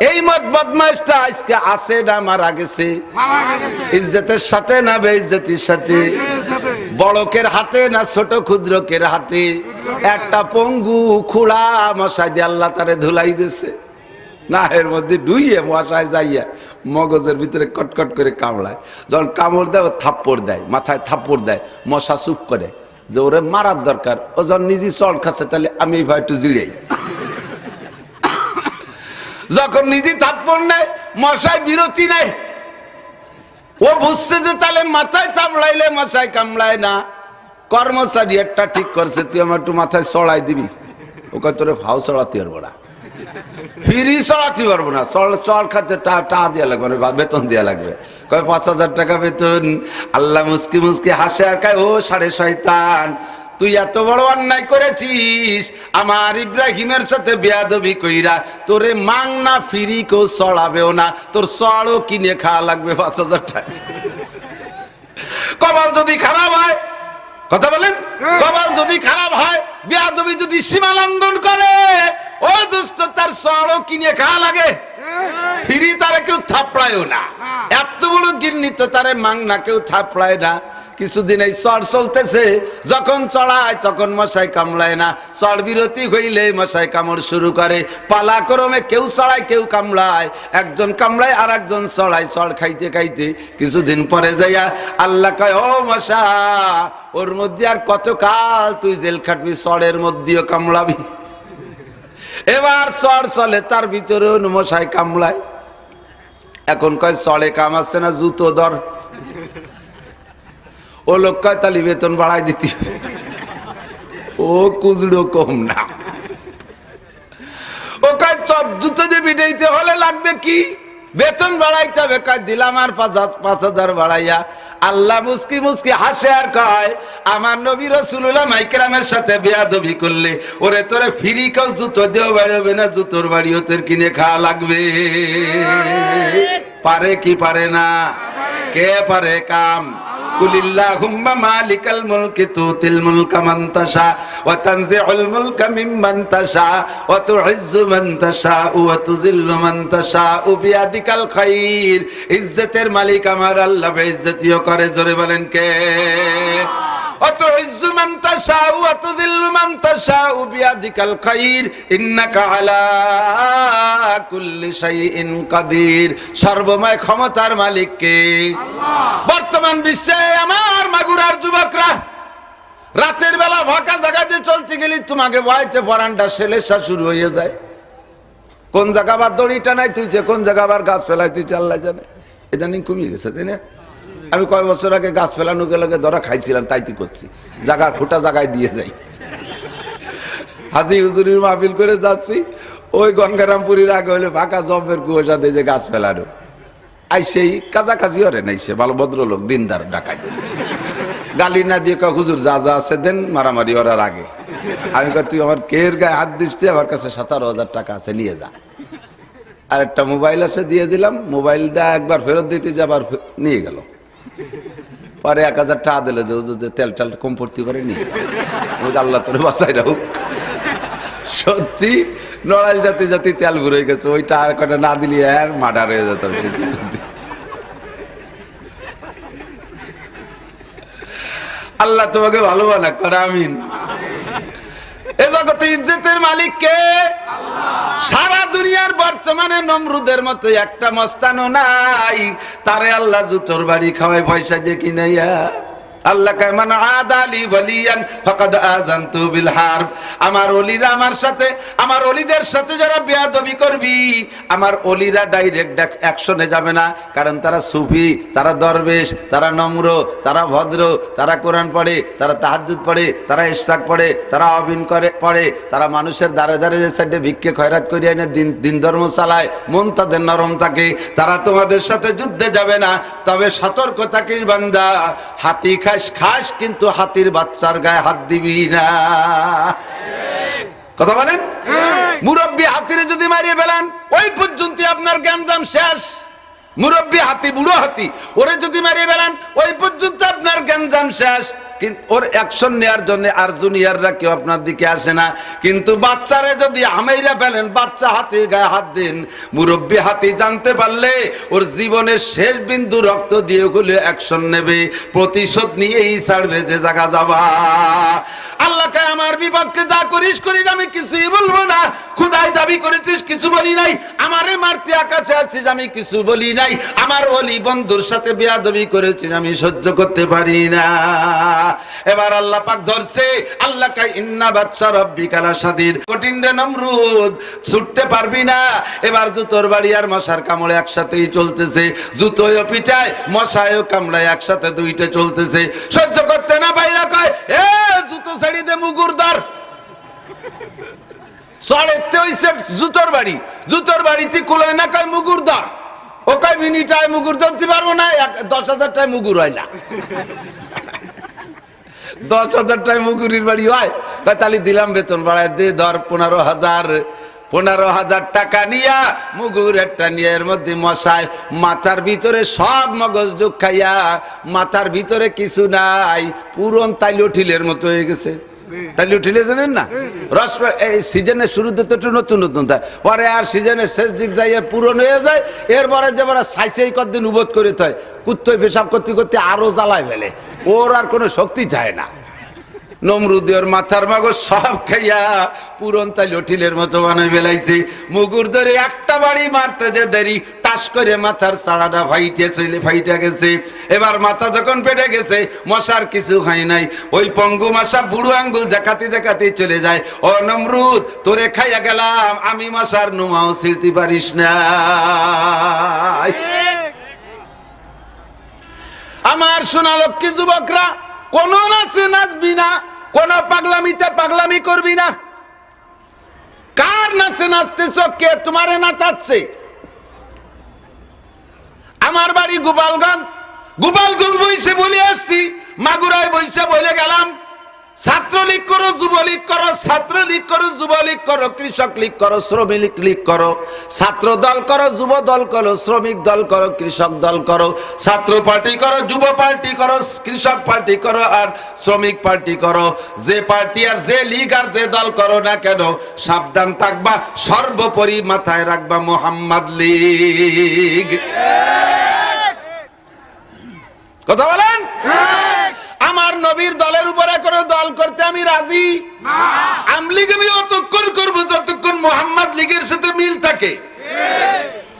এই মত বদমাইশটা আজকে আছে না মারা গেছে? ইজ্জতের সাথে না বেইজ্জতির সাথে? বড়কের হাতে না ছোট ক্ষুদ্রকের হাতে? একটা পঙ্গু খুড়া মশাই দিয়ে আল্লাহ তারে ধুলাই দিছে, না এর মধ্যে ডুইয়ে মশায় যাইয়া মগজের ভিতরে কটকট করে কামড়ায়। যখন কামড় দেয় থাপ্পড় দেয়, মাথায় থাপ্পড় দেয়, মশা চুপ করে যে ওরে মারার দরকার। ও যখন নিজে চল খাচ্ছে তাহলে আমি এই ভাই একটু জিড়াই। যখন নিজে থাপ্পড় নেয় মশায় বিরতি নেয়, ও বুঝছে যে তাহলে মাথায় থাপড়াইলে মশায় কামড়ায় না। কর্মচারী একটা ঠিক করছে, তুই আমার একটু মাথায় চড়াই দিবি। ও কয় তোরে ফাও চড়াতে পারবো না, ফিরি চড়াতে পারবো না, চল খাতে টা দেওয়া লাগবে, বেতন দেওয়া লাগবে। কয় 5,000 টাকা বেতন। আল্লাহ মুসকি মুসকি হাসে আর কয়, ও সাড়ে শয়তান, তুই এত বড় অন্যায় করেছিস, আমার ইব্রাহিমের সাথে বেয়াদবি কইরা তোরে মাং না ফিরি কেউ চড়াবেও না, তোর চড়ও কিনে খাওয়া লাগবে 5,000 টাকা। কপাল যদি খারাপ হয়, কথা বলেন, কপাল যদি খারাপ হয়, বেয়াদবি যদি সীমা লঙ্ঘন করে, ও দোস্ত তার চড়ও কিনে খাওয়া লাগে, ফিরি তারে কেউ থাপড়ায়ও না। এত বড় গিন্নি তো তারে মাং না কেউ থাপড়ায় না। কিছুদিন এই চড় চলতেছে, যখন চড়ায় তখন মশাই কামড়ায় না, চড় বিরতি হইলে মশাই কামড় শুরু করে। পালাক্রমে কেউ চড়ায় কেউ কামড়ায়, একজন কামড়ায় আর একজন চড়ায়, চড় খাইতে খাইতে কিছুদিন পরে যাইয়া আল্লাহ কয়, ও মশা, ওর মধ্যে আর কত কাল তুই জেল খাটবি, চড়ের মধ্যেও কামড়াবি। এবার চড় চলে, তার ভিতরে মশাই কামড়ায়। এখন কয় চড়ে কামাচ্ছে না, জুতো ধর। ও লোক কয় তালি বেতন বাড়াই দিতে, ও কুজড়ো কম না। ও কয় চপ জুতো দিয়ে পিটাইতে হলে লাগবে কি, বেতন বাড়াইতে হবে। কয় দিলাম আর 5,000 বাড়াইয়া। আল্লাহ মুস্কি মুস্কি হাসে আর কয়, আমার নবী রাসূলুল্লাহ মাইকেরামের সাথে বেয়াদবি করলে ওরে তোরে ফিরি কেউ জুতো দিয়েও বাড়াবে না, জুতোর বাড়িও তোর কিনে খাওয়া লাগবে। পারে কি পারে না? কে পারে কাম? কুলিল্লাহুম্মা মালিকাল মুলকি তুতিল মুলকা মান তাশা ওয়া তানজিউল মুলকা মিম্মান তাশা ওয়া তুইজ্জু মান তাশা ওয়া তুযিল্লু মান তাশা বিয়াদিকাল খায়র। ইজ্জতের মালিক আমার আল্লাহ, বেইজ্জতিও করে। জোরে বলেন কে? ওয়া তুইজ্জু মান তাশা ওয়া তুযিল্লু মান তাশা বিয়াদিকাল খায়র ইন্নাকা আলা কুল্লি শাইইন কাদির। সর্বময় ক্ষমতার মালিক কে? আল্লাহ। বর্তমান বিশ্বে আমার মাগুরার যুবকরা রাতের বেলা ফাঁকা জায়গাতে চলতে গেলে তোমাকে ভয়তে পরানটা সেলেসা শুরু হয়ে যায়। কোন জায়গা আবার দড়িটা নাই তুই, কোন জায়গা আবার গাছ ফেলাই তুই, আল্লাহ জানে। ইদানিং কমিয়ে গেছে, তাই না? আমি কয় বছর আগে গাছ ফেলানো গেলে ধরা খাইছিলাম, তাই তুই করছি, জায়গা খোটা জায়গায় দিয়ে যাই। হাজি হুজুরির মাহফিল করে যাচ্ছি, ওই গঙ্গারামপুরীর আগে হলে ফাঁকা জবের কুয়াশা দিয়ে যে গাছ ফেলানো, আই সেই কাছাকাছি হরে নাই, সে ভালো ভদ্রলোক দিনদার ডাকাই গালি না দিয়ে কয় হুজুর যা যা আছে দেন, মারামারি ওরার আগে। আমি কয় তুই আমার কের গায়ে হাত দিস, আমার কাছে 17,000 টাকা আছে, নিয়ে যা। আর একটা মোবাইল আছে, দিয়ে দিলাম। মোবাইলটা একবার ফেরত দিতে যাবার নিয়ে গেল, পরে 1,000 টাকা দিল যে তেল টেল কম পড়তে পারে, নিয়ে আল্লাহ তোর বাঁচাই রাখুক। সত্যি নড়াইল জাতি জাতি তেল ঘুরে গেছে, ওইটা আর কটা না দিলে আর মার্ডার হয়ে যেত। আল্লাহ তোমাকে ভালো বানাক, করে আমিন। এ জগতে ইজ্জতের মালিক কে? সারা দুনিয়ার বর্তমানে নমরুদের মতো একটা মস্তানও নাই, তারে আল্লাহ জুতোর বাড়ি খাওয়ায় পয়সা দিয়ে কিনাইয়া। আল্লাহ কয় মান আদালি ওয়ালিয়ান ফাকাদ আযানতু বিল হারব। আমার ওলিরা আমার সাথে, আমার ওলিদের সাথে যারা বেয়াদবি করবি, আমার ওলিরা ডাইরেক্ট অ্যাকশনে যাবে না, কারণ তারা সুফি, তারা দরবেশ, তারা নম্র, তারা ভদ্র, তারা কোরআন পড়ে, তারা তাহাজ্জুদ পড়ে, তারা ইশরাক পড়ে, তারা আবিন করে পড়ে, তারা মানুষের দাঁড়ে দাঁড়ে যে সাইডে ভিক্ষে খয়রাত করিয়া এনে দিন ধর্ম চালায়, মন তাদের নরম থাকে। তারা তোমাদের সাথে যুদ্ধে যাবে না, তবে সতর্ক থাকিস বান্দা, হাতি খাস কিন্তু হাতির বাচ্চার গায়ে হাত দিবি না। কথা বলেন? মুরব্বী হাতিরে যদি মারিয়ে ফেলেন, ওই পর্যন্ত আপনার গ্যাঞ্জাম শেষ। মুরব্বী হাতি, বুড়ো হাতি, ওরে যদি মেরে ফেলেন ওই পর্যন্ত আপনার গ্যাঞ্জাম শেষ। কিন্তু ওর অ্যাকশন নেওয়ার জন্য আর জুনিয়ররা কেউ আপনার দিকে আসে না। কিন্তু বাচ্চারে যদি আমেইরা ফেলেন, বাচ্চা হাতির গায়ে হাত দিন, মুরব্বী হাতি জানতে পারলে ওর জীবনের শেষ বিন্দু রক্ত দিয়ে গুলো অ্যাকশন নেবে, প্রতিশোধ নিয়েই ছাড়বে যে জায়গা যাবা। আল্লাহকে আমার বিপদকে যা করিস করিস, আমি কিছুই বলবো না। খুদাই দাবি করেছিস, কিছু বলি নাই। আমারে মারতে আকাশে আছিস, আমি কিছু বলি নাই। আমার ওলি বন্ধুর সাথে বেয়াদবি করেছিস, আমি সহ্য করতে পারি না। এবার আল্লাহ পাক ধরছে, আল্লাহ কয় ইন্না বাচ্চা রাব্বিকা লাশাদীদ, কঠিন রে নমরুদ, ছুটতে পারবি না। এবার জুতোর বাড়ি আর মশার কামড়ে একসাথেই চলতেছে, জুতোয় পিটায় মশায়ও কামড়ায়, একসাথে দুইটা চলতেছে। সহ্য করতে না বাইরা কয় এ জুতো ছেড়ে দে মুগুরদার। চড়েতে হইছে জুতোর বাড়ি, জুতোর বাড়িতে কুলোয় না, কয় মুগুরদার। ও কয় মিনিটায় মুগুর ধরতে পারবো না, 10,000 টাকা মুগুর হইলা। 10,000 টাকা মুগুরির বাড়ি হয়, কয় তাহলে দিলাম বেতন বাড়ায় দে, ধর 15,000 টাকা নিয়া মুগুর একটা নিয়ে এর মধ্যে মশায় মাথার ভিতরে সব মগজ যোগ খাইয়া মাথার ভিতরে কিছু নাই, পুরন তাইলঠিলের মতো হয়ে গেছে। তাইলে উঠিলে জানেন না, রস এই সিজনের শুরুতে তো একটু নতুন নতুন থাকে, পরে আর সিজনের শেষ দিক যাইয়া পুরন হয়ে যায়। এরপরে যে সাইসেই কতদিন উবোধ করে থাকে, কুত্তই পেশাব করতে করতে আরো জ্বালায় ফেলে, ওর আর কোনো শক্তি থাকে না। নমরুদের মাথার মগজ সব খাইয়া পুরন তাই লঠিলের মতো বানাই বেলাইছে। মুগুর ধরে একটা বাড়ি মারতে যে দেরি, টাস করে মাথার চাড়াটা ফাইটে গেছে। এবার মাথা যখন পেটে গেছে, মশার কিছু হয় নাই, ওই পঙ্গু মশা বুড়ো আঙ্গুল দেখাতে দেখাতে চলে যায়, ও নমরুদ তোরে খাইয়া গেলাম, আমি মশার নুমাও ছিড়তে পারিস না। আমার সোনা লক্ষ্মী যুবকরা, কোন নাচে নাচবি না, কোন পাগলামিতে পাগলামি করবি না। কার নাচে নাচতেছ, কে তোমারে নাচাচ্ছে? আমার বাড়ি গোপালগঞ্জ, গোপালগঞ্জ বইসে বলে আসছি, মাগুরায় বইসে বলে গেলাম, ছাত্রলীগ করো, যুবলীগ করো, ছাত্রলীগ করো, যুবলীগ করো, কৃষক লীগ করো, শ্রমিক লীগ করো, ছাত্র দল করো, যুব দল করো, শ্রমিক দল করো, কৃষক দল করো, ছাত্র পার্টি করো, যুব পার্টি করো, কৃষক পার্টি করো, আর শ্রমিক পার্টি করো। যে পার্টি আর যে লীগ আর যে দল করো না কেন, সাবধান থাকবা, সর্বোপরি মাথায় রাখবা মোহাম্মদ লীগ। কথা বলেন? আমার নবীর দলের উপরে কোনো দল করতে আমি রাজি না। আমলীগ আমি অতক্ষণ করবো যতক্ষণ মোহাম্মদ লীগের সাথে মিল থাকে।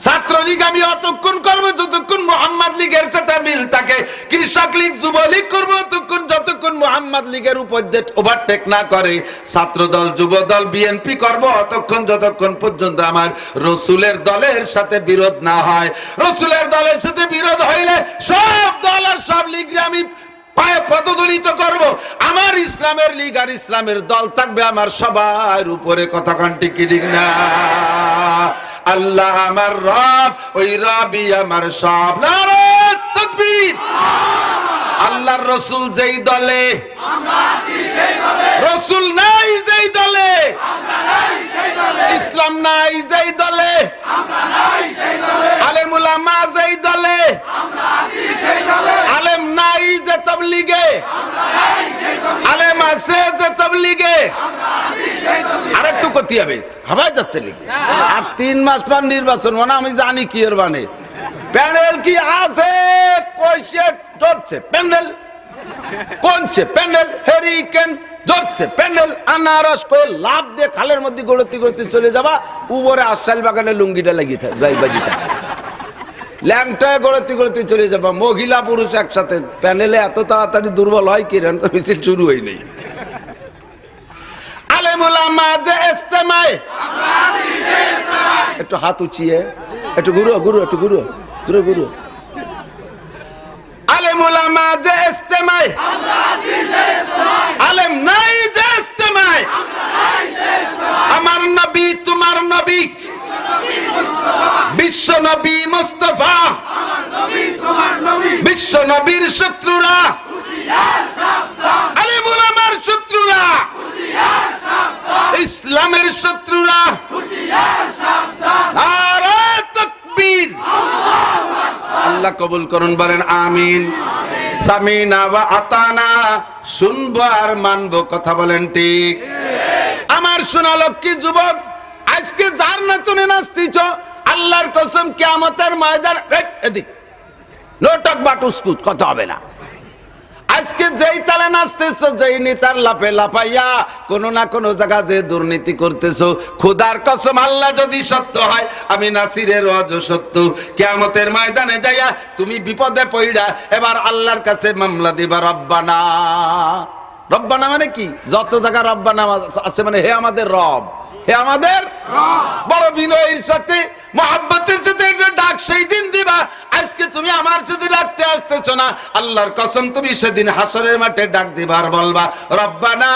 ছাত্রলীগ আমি অতক্ষণ করবো যতক্ষণ মোহাম্মদ লীগের সাথে মিল থাকে। কৃষক লীগ যুবলীগ করবো অতক্ষণ যতক্ষণ মোহাম্মদ লীগের উপর ওভারটেক না করে। ছাত্র দল যুব দল বিএনপি করবো অতক্ষণ যতক্ষণ পর্যন্ত আমার রসুলের দলের সাথে বিরোধ না হয়। রসুলের দলের সাথে বিরোধ হইলে সব দল আর সব লীগকে আমি পায়ে পদদলিত করব। আমার ইসলামের লীগ আর ইসলামের দল থাকবে আমার সবার উপরে। কথা কান ঠিক না? আল্লাহ আমার রব, ওই রবই আমার সব। নারে তাকবীর। আল্লাহর রসুল যেই দলে আমরা আছি সেই দলে, রসুল নাই যেই দলে আমরা নাই সেই দলে, ইসলাম নাই যেই দলে আমরা নাই সেই দলে, আলেম উলামা যেই দলে আমরা আছি সেই দলে, আলেম নাই যে তাবলীগে আমরা নাই সেই দলে, আলেম আছে যে তাবলীগে আমরা আছি সেই দলে। আরেকটু কতি হবে হাবাই যাচ্ছে লিখে আর 3 মাস পর নির্বাচন, মানে আমি জানি কি এর মানে। প্যানেল কি আছে? কইছে ধরছে প্যানেল, কোনছে প্যানেল, হেরিকেন ধরছে প্যানেল, আনারস কই লাভ দিয়ে খালের মধ্যে গড়তে গড়তে চলে যাবা, উপরে আশাল বাগানে লুঙ্গিটা লাগিয়ে থাকে বাজিটা, ল্যাংটায় গড়তে গড়তে চলে যাবা। মহিলা পুরুষ একসাথে প্যানেলে এত তাড়াতাড়ি দুর্বল হয় কি? তো মিছিল শুরু হয় নাই। আলেম উলামা যে ইস্তেমায় আমরা আছি সেই ইস্তেমায়, একটু হাত উঁচিয়ে একটু গুরু গুরু একটু গুরু তুই গুরু। আলেম উলামা যে ইস্তেমায় আমরা আছি সেই ইস্তেমায়, আলেম নাই যে ইস্তেমায় আমরা নাই সেই ইস্তেমায়। আমার নবী তোমার নবী বিশ্ব নবী মুস্তাফা, আমার নবী তোমার নবী বিশ্ব নবীর শত্রুরা হুঁশিয়ার সাবধান, আলেম উলামার শত্রুরা হুঁশিয়ার সাবধান, ইসলামের শত্রুরা হুঁশিয়ার সাবধান। নারে তাকবীর, আল্লাহু আকবার। কবুল করুন, বলেন আমিন। সামিনা ওয়া আতানা, শুনবো আর মানবো, কথা বলেন ঠিক। আমার সোনা লক্ষ্মী যুবক, আজকে যার নাচনে নাচতিছ, আল্লাহর কসম কিয়ামতের ময়দান, এদিক নোটক বাটুসকুত, কথা হবে না। আজকে যেই তালে নাচতেছো, যেই নেতার লাফে লাফাইয়া কোনো না কোনো জায়গা যে দুর্নীতি করতেছো, খোদার কসম আল্লাহ যদি সত্য হয়, আমি নাসিরের ওয়াজ সত্য, কিয়ামতের ময়দানে যাইয়া তুমি বিপদে পড়া এবার আল্লাহর কাছে মামলা দিবা। রব্বানা, রব্বানা মানে কি? যত জায়গা রব্বানা আছে মানে হে আমাদের রব, হে আমাদের বড় বিনয়ের সাথে মহব্বতের সাথে ডাক সেই দিন দিবা। আজকে তুমি আমার যদি ডাকতে আসতেছ না, আল্লাহর কসম তুমি সেদিন হাসরের মাঠে ডাক দিবা আর বলবা রব্বানা,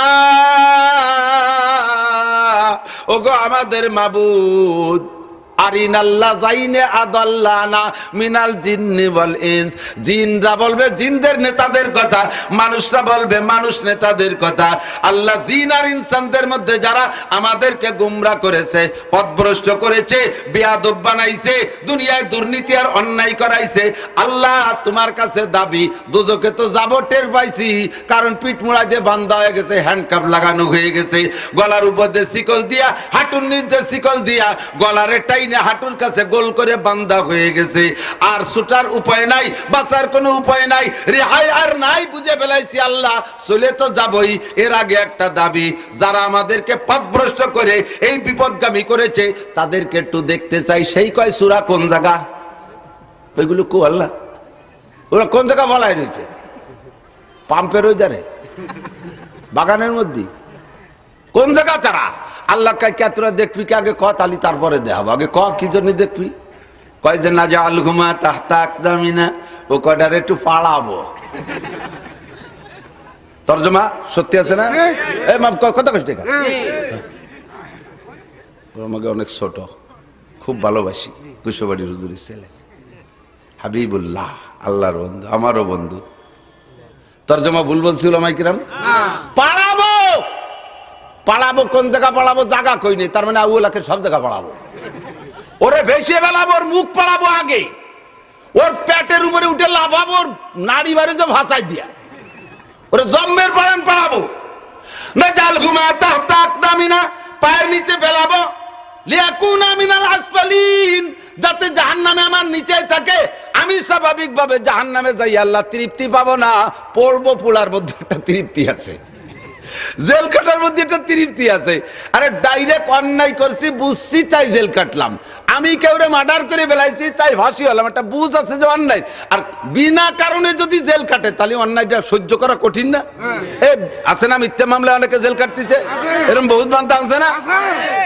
ওগো আমাদের মাবুদ, আরিনাল্লাহ যাইনে আদাল্লানা মিনাল জিন্নি ওয়াল ইনস। জিনরা বলবে জিনদের নেতাদের কথা, মানুষরা বলবে মানুষ নেতাদের কথা। আল্লাহ জিন আর ইনসানদের মধ্যে যারা আমাদেরকে গুমরা করেছে, পথভ্রষ্ট করেছে, বেয়াদব বানাইছে, দুনিয়ায় দুর্নীতি আর অন্যায় করাইছে, আল্লাহ তোমার কাছে দাবি, দুজকে তো যাব টের পাইছি, কারণ পিঠ মোড়া দিয়ে বান্ধা হয়ে গেছে, হ্যান্ডকাপ লাগানো হয়ে গেছে, গলার উপর দিয়ে শিকল দিয়া, হাঁটুর নিচ দিয়ে শিকল দিয়া, গলারে টাই হাঁটুর কাছে গোল করে বান্ধা হয়ে গেছে। আর ছুটার উপায় নাই, বাঁচার কোনো উপায় নাই, রেহাই আর নাই, বুঝে ফেলাইছি আল্লাহ চলে তো যাবই। এর আগে একটা দাবি, যারা আমাদেরকে পথভ্রষ্ট করে এই বিপদগামী করেছে তাদেরকে একটু দেখতে চাই। সেই কয় সূরা কোন জায়গা? ওইগুলো কো আল্লাহ, ওরা কোন জায়গা বলাই রয়েছে? পাম্পের ওই ধারে, বাগানের মধ্যে, কোন জায়গা তারা? আল্লাহ কয় কে তোরা দেখবি কি? আগে ক, তালি তারপরে দেখাবো। আগে ক কি জন্য দেখবি? কয় যে না যা আলঘুমা তাহতা আকদামিনা, ও কয়টার একটু পাড়াবো। তর্জমা সত্যি আছে না? এই মাপ কথা কষ্ট টাকা আমাকে অনেক ছোট, খুব ভালোবাসি, কুশবাড়ির হুজুরের ছেলে হাবিবুল্লাহ, আল্লাহর বন্ধু, আমারও বন্ধু। তর্জমা ভুল বলছিল মাইকিরাম? পাড়াবো, পালাবো। কোন জায়গা পালাবো? জায়গা কই নেই, তার মানে আউলাকে সব জায়গা পালাবো। ওরে ভেসে বেলাবো, ওর মুখ পালাবো আগে, ওর পেটের উপরে উঠে লাভাবো, ওর নাড়ি বাড়ি যে ভাষায় দিয়া ওরে জম্মের পালন পালাবো। না জাল ঘুমা তাহতা আকদামিনা, পায়ের নিচে ফেলাবো, লিয়াকুনা মিনাল আসফালিন, যাতে জাহান্নামে আমার নিচে থাকে। আমি স্বাভাবিকভাবে জাহান্নামে যাই, আল্লাহ তৃপ্তি পাবো না, পড়বো পোলার মধ্যে একটা তৃপ্তি আছে, জেল কাটার মধ্যে একটা তৃপ্তি আছে। আরে ডাইরেক্ট অন্যায় করছি, বুঝছি তাই জেল কাটলাম। আমি কেউরে মার্ডার করে ফেলাইছি তাই ফাঁসি হলাম, একটা বুঝ আছে যে অন্যায়। আর বিনা কারণে যদি জেল কাটে তাহলে অন্যায়টা সহ্য করা কঠিন না? এ আছে না মিথ্যা মামলা অনেকে জেল কাটতেছে, এরকম বহুত বান্ধা আছে না?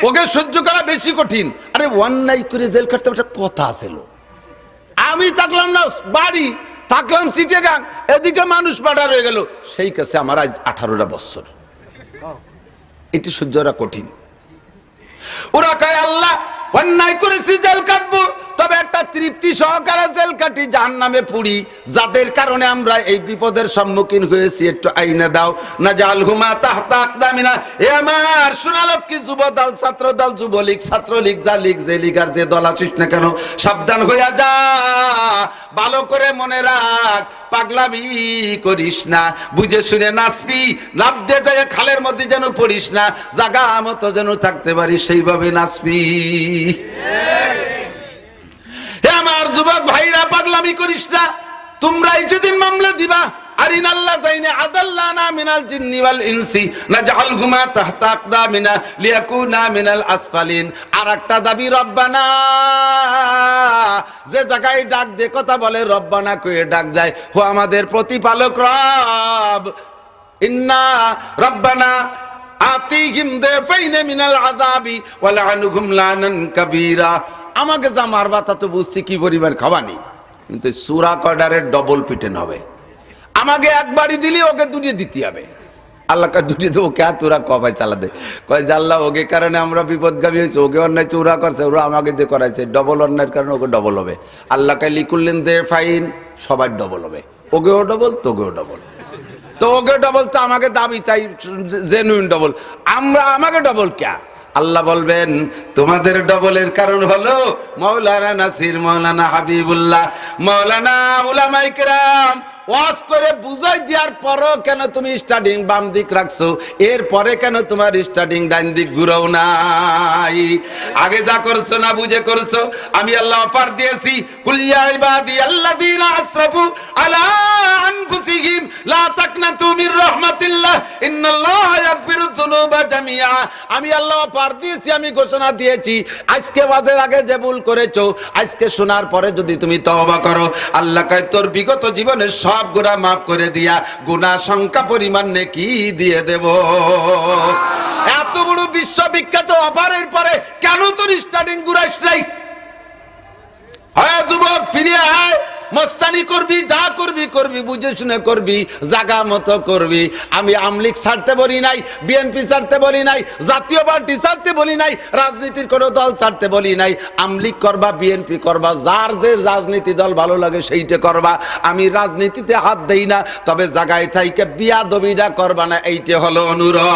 ওকে সহ্য করা বেশি কঠিন। আরে অন্যায় করে জেল কাটতে একটা কথা আছিল। আমি থাকলাম না বাড়ি, থাকলাম চিটাগাং, এদিকে মানুষ মার্ডার হয়ে গেল, সেই কাছে আমার আজ 18টা বছর। এটি সহ্য করা কঠিন। ওরা কয় আল্লাহ অন্যায় করেছি জেল কাটবো, তবে একটা তৃপ্তি সহকারে জেল কাটি, জাহান্নামে পুড়ি, যাদের কারণে আমরা এই বিপদের সম্মুখীন হয়েছি একটু আইনা দাও। না জালহুমা তাহতা আকদামিনা। এ আমার সোনালক্ষ্মী যুব দল, ছাত্র দল, যুবলীগ, ছাত্রলীগ, যা লীগ, যে লীগ আর যে দল আসিস না কেন, সাবধান হইয়া যা, ভালো করে মনে রাখ, পাগলামি করিস না, বুঝে শুনে নাচবি, লাভ দিয়ে যায় খালের মধ্যে যেন পড়িস না, জাগা মতো যেন থাকতে পারিস সেইভাবে নাচবি। আমার যুবক ভাইরা, পাগলামি করিস না। তোমরা যেদিন মামলা দিবা, আরিনাল্লাহ যাইনে আদাল্লানা মিনাল জিন্নি ওয়াল ইনসি নাজআলহুমা তাহতা আকদামিনা লিয়াকুনা মিনাল আসফালিন। আর একটা দাবি, রব্বানা, যে জায়গায় ডাক দে কথা বলে রব্বানা কয়ে ডাক দেয়, ও আমাদের প্রতিপালক রব, ইন্না রব্বানা আতিহিম দাফাইনা মিনাল আযাবি ওয়ালআনহুম লানান কাবীরা। আমাকে যা মারবা তা তো বুঝছি কি পরিমাণ খাওয়ানি, কিন্তু সূরা কর্ডারের ডবল পিটেন হবে। আমাকে একবারই দিলি ওকে দুটি দিতে হবে। আল্লাহ কা দুটি দেবো কে? তোরা কবাই চালা দে, কয় জাল্লাহ ওকে কারণে আমরা বিপদগামী হয়েছে, ওকে অন্যায় চোরা করছে, ওরা আমাকে দিয়ে করাইছে, ডবল অন্যায়ের কারণে ওকে ডবল হবে। আল্লাহ কা লিকুল্লিন দে ফাইন, সবাই ডবল হবে, ওকেও ডবল, তোকেও ডবল। তো ওকে ডবল তো আমাকে দাবি চাই, জেনুইন ডবল। আমরা আমাকে ডবল কে? আল্লাহ বলবেন তোমাদের ডবলের কারণ হলো মাওলানা নাসির, মাওলানা হাবিবুল্লাহ, মাওলানা উলামায়ে কেরাম ওয়াজ করে বুঝাই দেওয়ার পরও কেন তুমি স্টার্টিং বাম দিক রাখছো, এরপরে কেন তোমার স্টার্টিং ডাইন দিক ঘুরাও নাই? আগে যা করছো না বুঝে করছো। আমি আল্লাহ অফার দিয়েছি, কুল ইয়া ইবাদি আল্লাযীনা আসরাফু আলা আনফুসিহিম লা তাকনাতু মির রাহমাতিল্লাহ ইন্নাল্লাহা ইয়াগফিরু যুনুবা জামিআ। আমি আল্লাহ অফার দিয়েছি, আমি ঘোষণা দিয়েছি, আজকে ওয়াজের আগে যে ভুল করেছো, আজকে শোনার পরে যদি তুমি তওবা করো, আল্লাহ কয় তোর বিগত জীবনের সব গুনাহ মাফ করে দিয়া গুনাহ সংখ্যা পরিমাণ নেকি দিয়ে দেব। এত বড় বিশ্ববিখ্যাত অফারের পরে কেন তোর স্টার্টিং ঘুরাইস নাই? হয় যুবক ফিরে আয়, মস্তানি করবি, যা করবি করবি, বুঝে শুনে করবি, জাগা মতো করবি। আমি আমলিক ছাড়তে বলি নাই, বিএনপি ছাড়তে বলি নাই, জাতীয় পার্টি ছাড়তে বলি নাই, রাজনীতির কোনো দল ছাড়তে বলি নাই। আমলিক করবা, বিএনপি করবা, যার যে রাজনীতি দল ভালো লাগে সেইটা করবা। আমি রাজনীতিতে হাত দেই না, তবে জায়গায় থাইকে বিয়াদবিটা করবা না, এইটা হলো অনুরোধ।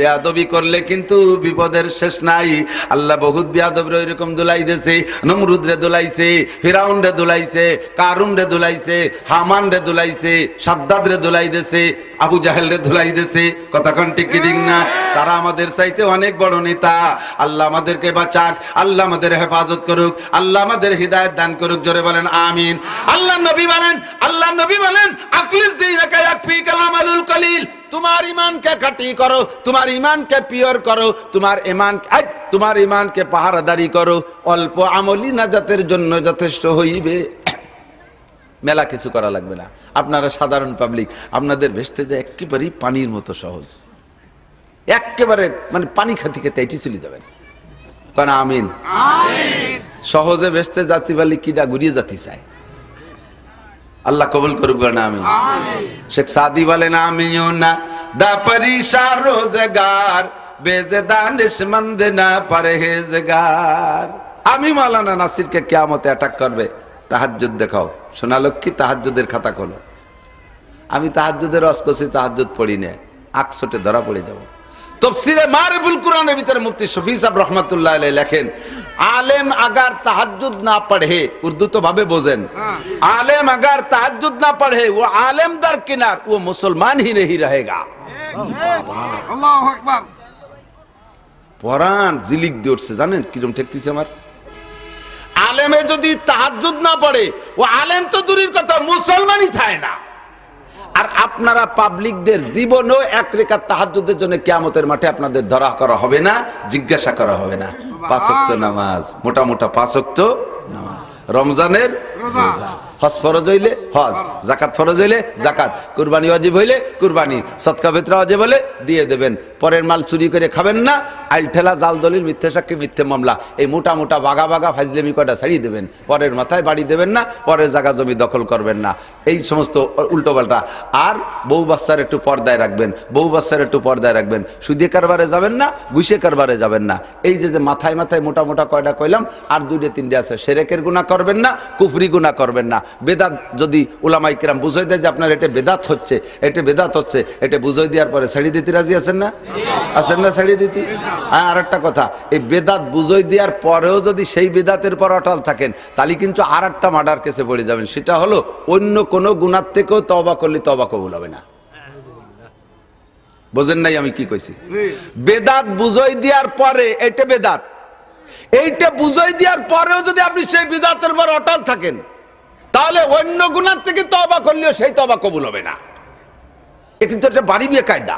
বেয়াদবি করলে কিন্তু বিপদের শেষ নাই। আল্লাহ বহুত বেয়াদব এরকম দুলাই দিয়েছে, নমরুদ রে দুলাইছে, ফিরাউন রে দুলাইছে, কারুন রে দুলাইছে, হামান রে দুলাইছে, সাদ্দাদ রে দুলাই দিয়েছে, আবু জাহেল রে দুলাই দিয়েছে। কথা কোন ঠিক কি ঠিক না? তারা আমাদের চাইতে অনেক বড় নেতা। আল্লাহ আমাদেরকে বাঁচাক, আল্লাহ আমাদের হেফাজত করুক, আল্লাহ আমাদের হিদায়াত দান করুক। জোরে বলেন আমিন। আল্লাহ নবী বলেন, আল্লাহ নবী বলেন, আকলিস দীনাকা ইয়াকফি কালামালুল কলিল। তোমার ইমানকে খাঁটি করো, তোমার ইমানকে পিওর করো, তোমার ইমানকে পাহারাদারি করো, অল্প আমলি নাজাতের জন্য যথেষ্ট হইবে। মেলা কিছু করা লাগবে না। আপনারা সাধারণ পাবলিক, আপনাদের ভেস্তে যায় একেবারেই পানির মতো সহজ, একেবারে মানে পানি খাতি খেতে এটি চলে যাবেন। কারণ আমিন। সহজে ভেস্তে জাতি বালি কিটা ঘুরিয়ে জাতি চায়। আল্লাহ কবুল করুক না আমিন। শেখ সাদি বলেন আমিও না দা পরিশা রোজগার বেজে দানিশমন্দ না পরহেজগার। আমি মাওলানা নাসিরকে কিয়ামতে অ্যাটাক করবে, তাহাজ্জুদ দেখাও। সোনা লক্ষ্মী তাহাজ্জুদের খাতা খোলো। আমি তাহাজ্জুদের রস করছি, তাহাজ্জুদ পড়ি না, আকসোটে ধরা পড়ে যাব। তফসিরে মারিফুল কুরআনের ভিতরে মুফতি শফি সাহেব রহমাতুল্লাহ আলাইহি লেখেন, आलेम अगर तहज्जुद ना पढ़े, उर्दू तो भावे बोझेन, आलेम अगर तहज्जुद ना पढ़े वो आलेम दरकिनार, वो मुसलमान ही नहीं रहेगा। अल्लाहु अकबर। পরান জিলিক দিয়ে উঠছে, জানেন কিরকম ঠেকতেছে আমার? আলেমে যদি তাহাজ্জুদ না পড়ে, ও আলেম তো দূরের কথা, মুসলমানই থাকে না। আর আপনারা পাবলিকদের জীবনও এক রেখাত তাহাজ্জুদের জন্য কিয়ামতের মাঠে আপনাদের ধরা করা হবে না, জিজ্ঞাসা করা হবে না। 5 ওয়াক্ত নামাজ, মোটা মোটা 5 ওয়াক্ত নামাজ, রমজানের রোজা, হজ ফরজ হইলে হজ, যাকাত ফরজ হইলে যাকাত, কুরবানি ওয়াজিব হইলে কুরবানি, সদকা ফিতরা ওয়াজিব হলে দিয়ে দেবেন। পরের মাল চুরি করে খাবেন না, আইল ঠেলা, জাল দলিল, মিথ্যা সাক্ষী, মিথ্যে মামলা, এই মোটা মোটা বাগা বাগা ফাজলেমি কয়টা ছাড়িয়ে দেবেন। পরের মাথায় বাড়ি দেবেন না, পরের জায়গা জমি দখল করবেন না, এই সমস্ত উল্টো পাল্টা। আর বউ বাচ্চার একটু পর্দায় রাখবেন, বউ বাচ্চার একটু পর্দায় রাখবেন। সুদে কারবারে যাবেন না, ঘুষে কারবারে যাবেন না। এই যে মাথায় মাথায় মোটা মোটা কয়টা কইলাম, আর 2টা 3টে আছে। শিরকের গুনাহ করবেন না, কুফরি গুনাহ করবেন না। বেদাত যদি উলামায়ে কিরাম বুঝাই দেয় যে আপনার এটা বেদাত হচ্ছে, এটা বেদাত হচ্ছে, এটা বুঝাই দেওয়ার পরে ছেড়ে দিতে রাজি আছেন না? আছেন না ছেড়ে দিতে? হ্যাঁ, আর একটা কথা, এই বেদাত বুঝাই দেওয়ার পরেও যদি সেই বেদাতের পর অটল থাকেন, তাহলে কিন্তু আর একটা মার্ডার কেসে পড়ে যাবেন। সেটা হলো অন্য কোনো গুনাহ থেকেও তওবা করলে তওবা কবুল হবে না। বুঝেন নাই আমি কি কইছি? বেদাত বুঝাই দেওয়ার পরে এটা বেদাত, এইটা বুঝাই দেওয়ার পরেও যদি আপনি সেই বেদাতের পর অটল থাকেন, তাহলে অন্য গুনাহ থেকে তওবা করলেও সেই তওবা কবুল হবে না। এ কিন্তু একটা বাড়ি বিয়ে কায়দা।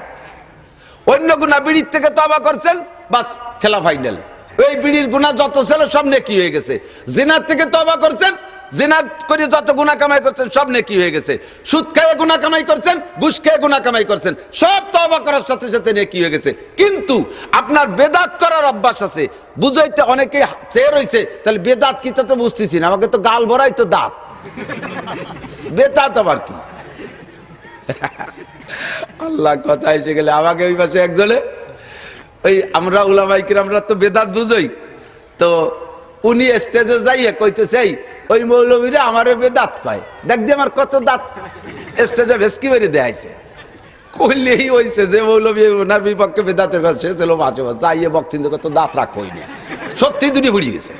অন্য গুনাহ, বিড়ির থেকে তওবা করছেন, বাস খেলা ফাইনাল। ওই বিড়ির গুনাহ যত ছিল সব নেকি হয়ে গেছে। জিনার থেকে তওবা করছেন, জিনা করে যত গুনাহ কামাই করছেন সব নেকি হয়ে গেছে। সুদ খেয়ে গুনাহ কামাই করছেন, ঘুষ খেয়ে গুনাহ কামাই করছেন, সব তওবা করার সাথে সাথে নেকি হয়ে গেছে। কিন্তু আপনার বেদাত করার অভ্যাস আছে, বুঝাইতে অনেকে চেয়ে রয়েছে, তাহলে বেদাত কি তা তো বুঝতেছি না, আমাকে তো গাল ভরাই তো দাঁত, বেদাত আবার কি? আল্লাহ কথা এসে গেলে আমাকে ওই পাশে একজনে, ওই আমরা উলামায়ে কিরামরা তো বেদাত বুঝই, তো উনি স্টেজে যাইয়ে কইতেছে, ওই মৌলবীরা আমারে বেদাত কয়, দেখ দিয়ে আমার কত দাঁত স্টেজে ভেসকি বেরিয়ে দেয়াইছে। কইলেই হইছে যে মৌলবী ওনার বিপক্ষে বেদাতের কাছে সে ছিল মাঝে মাঝে যাইয়ে বক্তৃতা করতো দাঁত রাখ কইনি সত্যি দুটি বুড়ি গেছে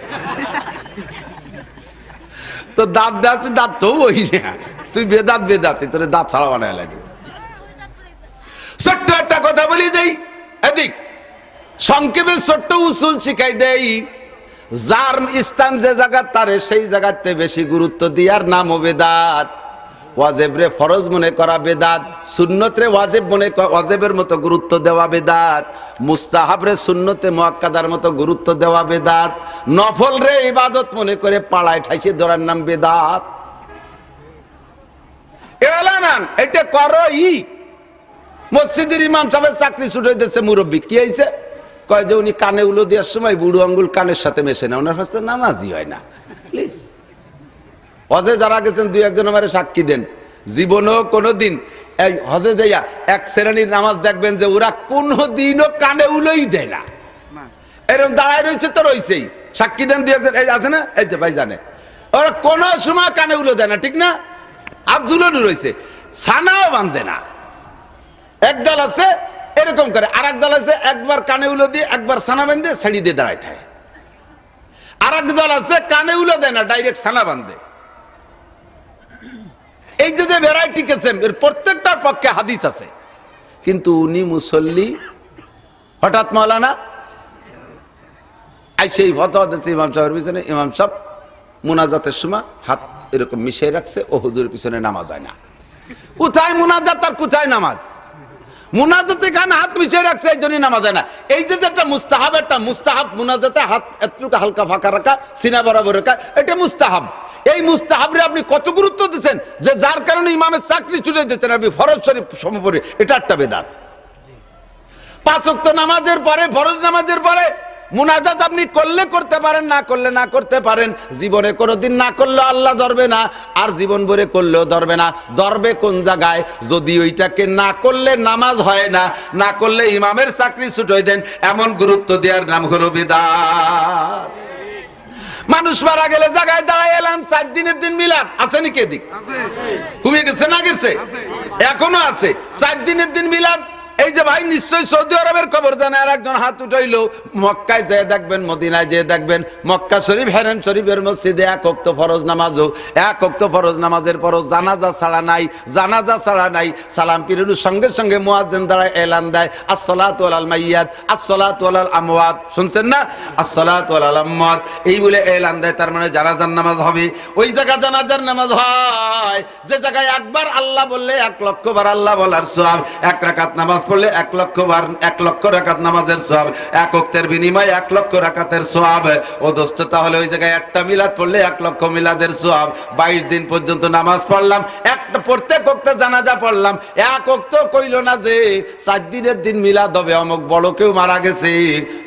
তো দাঁত দেওয়া দাঁত তো ওই না তুই বেদাতি তোর দাঁত ছাড়া বানায় লাগে ছোট্ট একটা কথা বলি যাই এদিক সংক্ষেপে ছোট্ট উসুল শিখাই দেই যার স্থান যে জায়গা তারে সেই জায়গাতে বেশি গুরুত্ব দিয়ার নাম বেদাত ওয়াজিব রে ফরজ মনে করা বেদাত সুন্নত রে ওয়াজিব মনে ওয়াজিবের মতো গুরুত্ব দেওয়া বেদাত মুস্তাহাব রে সুন্নতে মুআক্কাদার মতো গুরুত্ব দেওয়া বেদাত নফল রে ইবাদত মনে করে পাড়ায় ঠাইছে ধরার নাম বেদাত এলানান এটা করো মসজিদের ইমাম সাহেবের চাকরি ছুটে দিয়েছে মুরব্বী কি হয়েছে কয় যে উনি কানে উলো দেওয়ার সময় বুড়ো আঙ্গুল কানের সাথে মেশে না ওনার কাছে নামাজই হয় না হজে যারা গেছেন দুই একজন আমার সাক্ষী দেন জীবনেও কোনোদিন এই হজে যাইয়া এক শ্রেণীর নামাজ দেখবেন যে ওরা কোনোদিনও কানে উলোই দেয় না এরকম দাঁড়ায় রয়েছে তো রয়েছেই সাক্ষী দেন দুই একজন এই আছে না এই যে ভাই জানে ওরা কোনো সময় কানে উলো দেয় না ঠিক না হাত ঝুলানো রয়েছে ছানাও বাঁধে না একদল আছে এরকম করে আর একদল আছে একবার কানে উলো দিয়ে একবার ছানা বাঁধে ছেড়ি দিয়ে দাঁড়ায় থাকে আর একদল আছে কানে উলো দেয় না ডাইরেক্ট ছানা বাঁধে এই যে ভ্যারাইটি কেছেন এর প্রত্যেকটার পক্ষে হাদিস আছে কিন্তু উনি মুসল্লি হঠাৎ মাওলানা আই সেই ফতোয়া দিয়েছে ইমাম সাহেবের পিছনে ইমাম সাহেব মুনাজাতের সময় হাত এরকম মিশিয়ে রাখছে ও হুজুরের পিছনে নামাজ হয় না কোথায় মুনাজাত আর কোথায় নামাজ মুনাজাতে এখানে হাত মিশিয়ে রাখছে এই জন্যই নামাজ হয় না এই যে একটা মুস্তাহাব মুনাজাতে হাত এতটুকু হালকা ফাঁকা রাখা সিনা বরাবর রাখা এটা মুস্তাহাব এই মুস্তাহাবরে আপনি কত গুরুত্ব দিচ্ছেন যে যার কারণে ইমামের চাকরি ছুটে দিচ্ছেন আপনি ফরজ শরীফ সমপরি এটা একটা বেদাত 5 ওয়াক্ত নামাজের পরে ফরজ নামাজের পরে মুনাজাত আপনি করলে করতে পারেন না করলে না করতে পারেন জীবনে কোনোদিন না করলে আল্লাহ ধরবে না আর জীবন ভরে করলেও ধরবে না ধরবে কোন জায়গায় যদি ওইটাকে না করলে নামাজ হয় না না করলে ইমামের চাকরি ছুটে দেন এমন গুরুত্ব দেওয়ার নাম হলো বিদআত মানুষ মারা গেলে জায়গায় দাঁড়ায় এলাম 4 দিনের দিন মিলাদ আছে নাকি এদিক কমে গেছে না গেছে এখনো আছে 4 দিনের দিন মিলাদ এই যে ভাই নিশ্চয়ই সৌদি আরবের খবর জানে আর একজন হাত উঠাইলো মক্কায় যেয়ে দেখবেন মদিনায় যেয়ে দেখবেন মক্কা শরীফ হেরেম শরীফের মসজিদে 1 ওয়াক্ত ফরজ নামাজও 1 ওয়াক্ত ফরজ নামাজের পরও জানাজা ছাড়া নাই সালাম পিরানোর সঙ্গে সঙ্গে মুয়াজ্জিন দাঁড়ায় এলান দেয় আসসালাতু আলাল মাইয়াত আসসালাতু আলাল আমওয়াত শুনছেন না আসসালাতু আলাল আমওয়াত এই বলে এলান দেয় তার মানে জানাজার নামাজ হবে ওই জায়গা জানাজার নামাজ হয় যে জায়গায় একবার আল্লাহ বললে 1 লক্ষ বার আল্লাহ বলার সওয়াব 1 রাকাত নামাজ পড়লে 1 লক্ষ বার 1 লক্ষ রাকাত নামাজের সওয়াব 1 ওয়াক্তের বিনিময়ে 1 লক্ষ রাকাতের সওয়াব ও দোস্ত তাহলে ওই জায়গায় একটা মিলাদ পড়লে 1 লক্ষ মিলাদের সওয়াব 22 দিন পর্যন্ত নামাজ পড়লাম একটা প্রত্যেক ওয়াক্তে জানাজা পড়লাম 1 ওয়াক্ত কইলো না যে 4 দিনের দিন মিলাদ হবে অমুক বড় কেউ মারা গেছে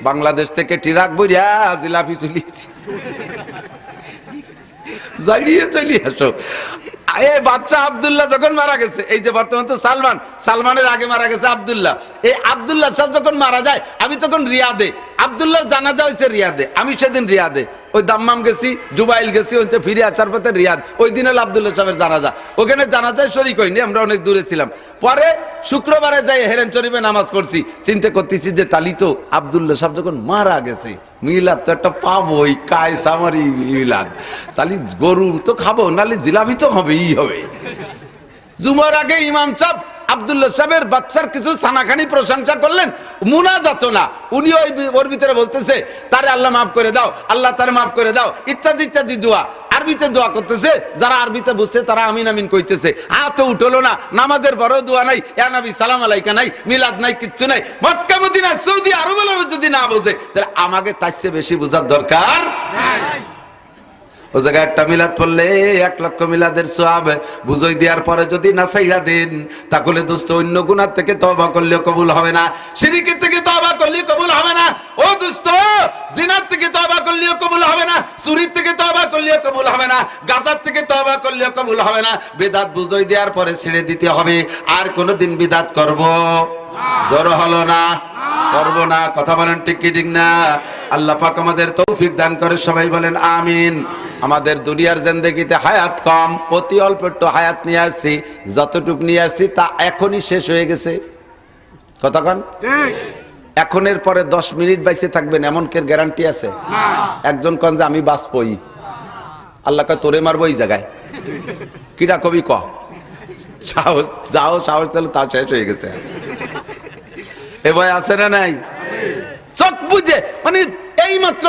বাংলাদেশ থেকে ট্রাক বইরা জিলাপি চলিয়েছে জাগিয়ে চলি আসো এই বাচ্চা আব্দুল্লাহ যখন মারা গেছে এই যে বর্তমান তো সালমানের আগে মারা গেছে আব্দুল্লাহ এই আব্দুল্লাহ সাহেব যখন মারা যায় আমি তখন রিয়াদে আব্দুল্লাহর জানাজা হয়েছে রিয়াদে আমি সেদিন রিয়াদে ওই দাম্মাম গেছি জুবাইল গেছি ওইতে ফিরে আসার পথে রিয়াদ ওই দিন হলো আব্দুল্লাহ সাহেবের জানাজা ওখানে জানাজায় শরীক হইনি আমরা অনেক দূরে ছিলাম পরে শুক্রবারে যাই হেরেম শরীফে নামাজ পড়ছি চিন্তা করতেছি যে তালি তো আব্দুল্লাহ সাহেব যখন মারা গেছে মিলাদ তো একটা পাবোই কায়স আমারই মিলাদ তালি গরু তো খাবো নাহলে জিলাপি তো হবেই হবে জুমার আগে ইমাম সাহেব আব্দুল্লাহ সাহেবের বাচ্চার কিছু সানাখানি প্রশংসা করলেন মুনাজাত না উনি ওর ভিতরে বলতেছে তারে আল্লাহ মাফ করে দাও আল্লাহ তারে মাফ করে দাও ইত্যাদি ইত্যাদি দোয়া আরবিতে দোয়া করতেছে যারা আরবিতে বুঝছে তারা আমিন আমিন কইতেছে হাত উঠলো না নামাজের বড় দোয়া নাই ইয়া নবী সালাম আলাইকা নাই মিলাদ নাই কিচ্ছু নাই মক্কা মদিনা সৌদি আরবের যদি না বোঝে তাহলে আমাকে তার চেয়ে বেশি বোঝার দরকার নাই ও জায়গায় একটা মিলাদ পড়লে 1 লক্ষ মিলাদের সওয়াব বুঝাই দেওয়ার পরে যদি না চাইরা দেন তাহলে দোস্ত অন্য গুনাহ থেকে তওবা করলে কবুল হবে না শিরকের থেকে তওবা করলে কবুল হবে না ও দোস্ত জিনার থেকে তওবা করলে কবুল হবে না চুরির থেকে তওবা করলে কবুল হবে না গাঁজার থেকে তওবা করলে কবুল হবে না বিদআত বুঝাই দেওয়ার পরে ছেড়ে দিতে হবে আর কোনোদিন বিদআত করব না জোর হলো না করব না। কথা বলেন ঠিক কি ঠিক না? আল্লাহ পাক আমাদের তৌফিক দান করে, সবাই বলেন আমিন। আমাদের দুনিয়ার জিন্দেগিতে হায়াত কম, অতি অল্প একটু হায়াত নিয়ে আসছি, যতটুক নিয়ে আসছি তা এখনই শেষ হয়ে গেছে। কতক্ষণ? এখনের পরে 10 মিনিট বাইসে থাকবেন এমন কে গ্যারান্টি আছে? একজন কন যে আমি বাঁচবই, আল্লাহ কয় তোরে মারবো এই জায়গায়। কিরা কবি ক সাহস যাও, সাহস চালো, তাও শেষ হয়ে গেছে। এ ভয় আছে না নাই? চোখ বুঝে মানে এই মাত্র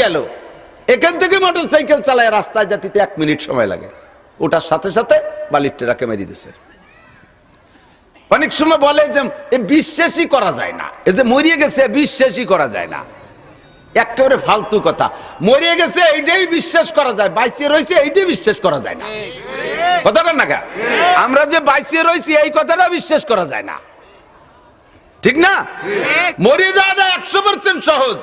গেল এখান থেকে মোটর সাইকেল চালায় রাস্তায় যেতে 1 মিনিট সময় লাগে, ওটার সাথে সাথে বালির ট্রাকে মেরে দিছে। অনেক সময় বলে যে বিশ্বাসই করা যায় না, এই যে মরিয়ে গেছে বিশ্বাসই করা যায় না। একেবারে ফালতু কথা। মরিয়ে গেছে এইটাই বিশ্বাস করা যায়, বাইসে রয়েছে এইটাই বিশ্বাস করা যায় না। কথা বল না? আমরা যে বাইসে রয়েছি এই কথাটা বিশ্বাস করা যায় না, ঠিক না? মরিয়ে যাওয়াটা 100% সহজ।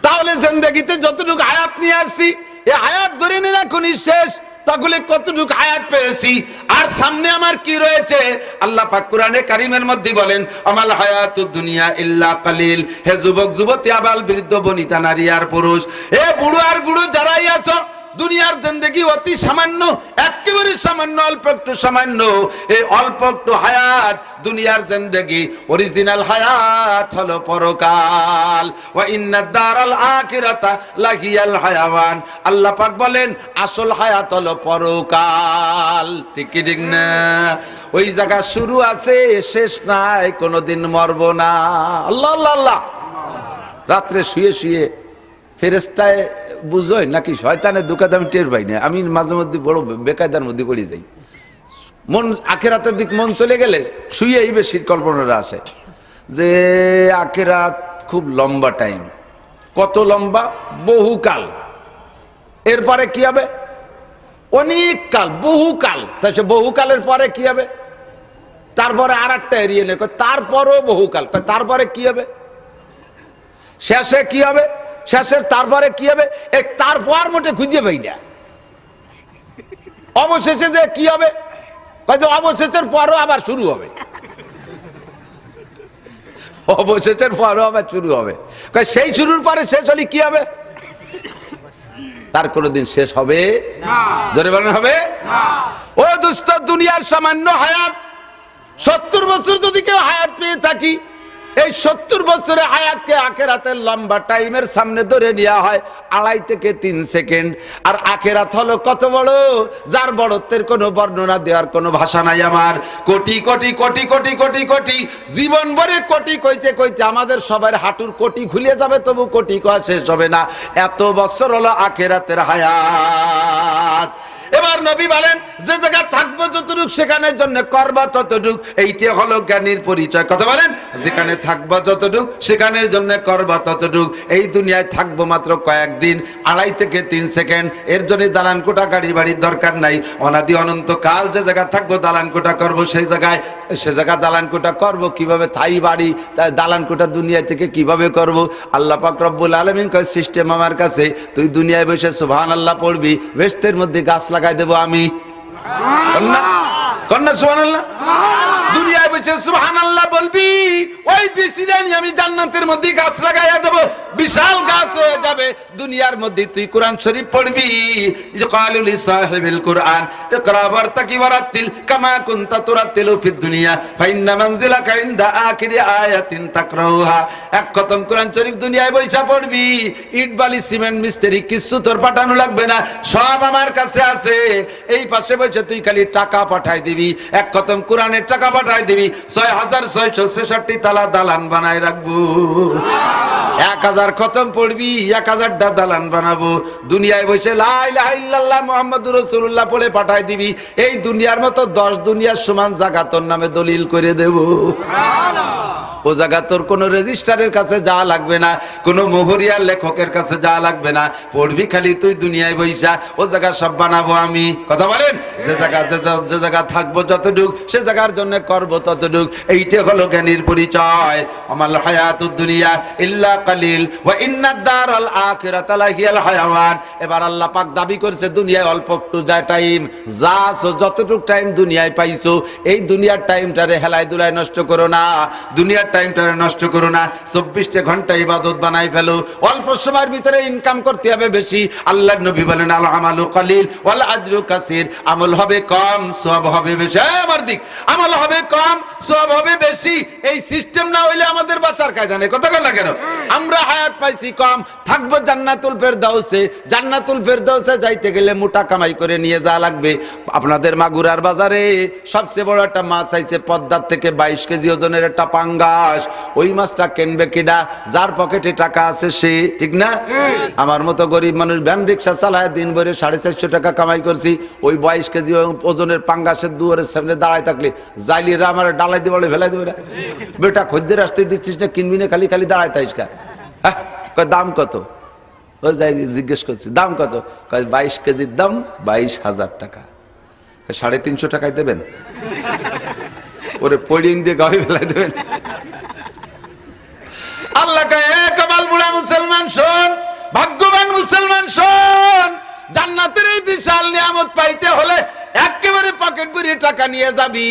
তাহলে জিন্দেগিতে যতটুকু হায়াত নিয়ে আসছি এই হায়াত ধরে নিন এখনই শেষ, তাহলে কতটুকু হায়াত পেয়েছি আর সামনে আমার কি রয়েছে? আল্লাহ পাক কোরআনে কারীমের মধ্যে বলেন আমাল হায়াতুদ দুনিয়া ইল্লা কালিল। হে যুবক যুবতী, আবাল বৃদ্ধ বনিতা নারী আর পুরুষ, এ বুড়ো আর বুড়ো যারাই আছো, দুনিয়ার জিন্দেগি অতি সামান্য, একেবারে সামান্য, অল্প একটু সামান্য। এই অল্প একটু হায়াত দুনিয়ার জিন্দেগি, অরিজিনাল হায়াত হলো পরকাল। ওয়া ইন্নাদ দারাল আখিরাতা লাহিয়াল হায়াওয়ান। আল্লাহ পাক বলেন আসল হায়াত হলো পরকাল। ঠিক কি ঠিক না? ওই জায়গা শুরু আছে, শেষ নাই, কোনোদিন মরবো না। আল্লাহ আল্লাহ আল্লাহ। রাত্রে শুয়ে শুয়ে ফেরেশতায় বুঝোই নাকি শয়তানের দুকাতে আমি টের পাই না। আমি মাঝে মধ্যে বড় বেকায়দার মধ্যে পড়ে যাই। মন আখেরাতের দিক মন চলে গেলে শুয়েই বেশি কল্পনাটা আসে যে আখেরাত খুব লম্বা টাইম। কত লম্বা? বহুকাল। এরপরে কি হবে? অনেক কাল, বহুকাল। তাই সে বহুকালের পরে কি হবে? তারপরে আর একটা এরিয়ে নেই, তারপরও বহুকাল। তারপরে কি হবে? শেষে কি হবে? শেষের তারপরে কি হবে? এই তারপর মোটে খুঁজে পাই না। অবশেষে যে কি হবে? অবশেষের পরও আবার শুরু হবে, অবশেষের পরও আবার শুরু হবে। সেই শুরুর পরে শেষ হলে কি হবে? তার কোনোদিন শেষ হবে না। জোরে বলেন হবে না। ও দোস্ত, দুনিয়ার সামান্য হায়াত, 70 বছর যদি কেউ হায়াত পেয়ে থাকি, এই 70 বছরে হায়াতকে আখেরাতের লম্বা টাইমের সামনে ধরে নেওয়া হয় 2.5 থেকে 3 সেকেন্ড। আর আখেরাত হলো কত বড়, যার বড়ত্বের কোনো বর্ণনা দেওয়ার কোনো ভাষা নাই আমার। কোটি কোটি কোটি কোটি কোটি কোটি জীবন ভরে কোটি কইতে কইতে আমাদের সবার হাঁটুর কোটি খুলে যাবে, তবু কোটি কয়া শেষ হবে না। এত বছর হলো আখেরাতের হায়াত। এবার নবী বলেন যে জায়গা থাকবো যতটুক সেখানের জন্য করবা ততটুক, এইটা হলো জ্ঞানীর পরিচয়। কথা বলেন, যেখানে থাকবা যতটুক সেখানের জন্য করবা ততটুক। এই দুনিয়ায় থাকবো মাত্র কয়েকদিন, 2.5 থেকে 3 সেকেন্ড। এর জন্য দালান কোঠা গাড়ি বাড়ির দরকার নাই। অনাদি অনন্ত কাল যে জায়গা থাকবো দালান কোঠা করবো, সেই জায়গায় সে জায়গা দালান কোঠা করবো কিভাবে? থাই বাড়ি, তাই দালান কোঠা দুনিয়া থেকে কিভাবে করব? আল্লাহ পাক রব্বুল আলামিন কয় সিস্টেম আমার কাছে, তুই দুনিয়ায় বসে সুবহানাল্লাহ পড়বি, বেহেশতের মধ্যে গাছ লাগাই দেবো আমি। কন্যা সুবহানাল্লাহ। দুনিয়ায় বসে সুবহানাল্লাহ বলবি, ওই বিসিরানি আমি জান্নাতের মধ্যে গাছ লাগাইয়া দেব, বিশাল গাছ হয়ে যাবে। দুনিয়ার মধ্যে তুই কোরআন শরীফ পড়বি। ক্বালু লিসাহিবিল কুরআন ইকরা ওয়ারতাকি ওয়ারাতিল কামা কুনতা তুরাতিলু ফিদ দুনিয়া ফাইন্না মানজিলাকা ইনদা আখিরি আয়াতিন তাকরাউহা। এক খতম কোরআন শরীফ দুনিয়ায় বইসা পড়বি, ইট বালি সিমেন্ট মিস্ত্রি কিছু তোর পাঠানো লাগবে না, সব আমার কাছে আছে। এই পাশে বসে তুই খালি টাকা পাঠাই দিবি, এক খতম কোরআনের টাকা পাঠাই দিবি, 6666 তালা দালান বানায় রাখবো। 1000 খতম পড়বি, 1000টা দালান বানাবো। দুনিয়ায় বসে লা ইলাহা ইল্লাল্লাহ মুহাম্মাদুর রাসূলুল্লাহ পড়ে পাঠাই দিবি, এই দুনিয়ার মতো 10 দুনিয়ার সমান জায়গা তোর নামে দলিল করে দেব। ও জায়গা তোর কোনো রেজিস্ট্রারের কাছে যাওয়া লাগবে না, কোনো মোহরিয়ার লেখকের কাছে যাওয়া লাগবে না, পড়বি খালি তুই দুনিয়ায় বইসা, ও জায়গা সব বানাবো আমি। কথা বলেন, যে জায়গা থাকবো যতটুক, সে জায়গার জন্য করবো ততটুক। এইটা হলো জ্ঞানীর পরিচয়। আমাল হায়াতুদ দুনিয়া ইল্লা কালিল ওয়া ইন্নাদ দারাল আখিরাতা লাহিয়াল হায়াওয়ান। এবার আল্লাহ পাক দাবি করেছে দুনিয়ায় অল্প একটু টাইম, যা যতটুক টাইম দুনিয়ায় পাইছো, এই দুনিয়ার টাইমটারে হেলাই দুলাই নষ্ট করো না, দুনিয়ার টাইমটারে নষ্ট করো না। 24টা ঘন্টা ইবাদত বানাই ফেলো, অল্প সময়ের ভিতরে ইনকাম করতে হবে বেশি। আল্লাহর নবী বলেন আল আমালু কালিল ওয়াল আজরু কাসীর। আমল হবে কম, সওয়াব হবে বেশি। আমার দিক আমল হবে কম, সওয়াব হবে বেশি। এই সিস্টেম না হইলে আমাদের বাঁচার কায়দা নেই। কথা বল না কেন? আমরা হায়াত পাইছি কম, থাকবো জান্নাতুল ফেরদাউসে। জান্নাতুল ফেরদাউসে যাইতে গেলে মোটা কামাই করে নিয়ে যাওয়া লাগবে। আপনাদের মাগুরার বাজারে সবচেয়ে বড় একটা মাছ আইছে পদ্মার থেকে, 22 কেজি ওজনের একটা পাঙ্গাস। ওই মাছটা কিনবে কিডা? যার পকেটে টাকা আছে সে, ঠিক না? আমার মতো গরিব মানুষ ভ্যান রিক্সা চালায় দিন ভরে 450 টাকা কামাই করছি। ওই 22 কেজি ওজনের পাঙ্গাসের দুয়ারের সামনে দাঁড়ায় থাকলে জাইলিরা আমার ডালাই দিয়ে বলে ফেলাই দেবে না, বেটা খদ্দের আসতে দিচ্ছিস না, কিনবি না, খালি খালি দাঁড়ায় থাইস কা? দাম কত? ও যাই জিজ্ঞেস করছি দাম কত? 22 কেজির দাম 22,000 টাকা। 350 টাকায় দেবেন? ওরে পড়িয়ে দিয়ে গায়ে ফেলাই দেবেন? আল্লাহ কামাল বুড়া মুসলমান শোন, ভাগ্যবান মুসলমান শোন, জান্নাতের এই বিশাল নিয়ামত পাইতে হলে একেবারে পকেট ভরে টাকা নিয়ে যাবি,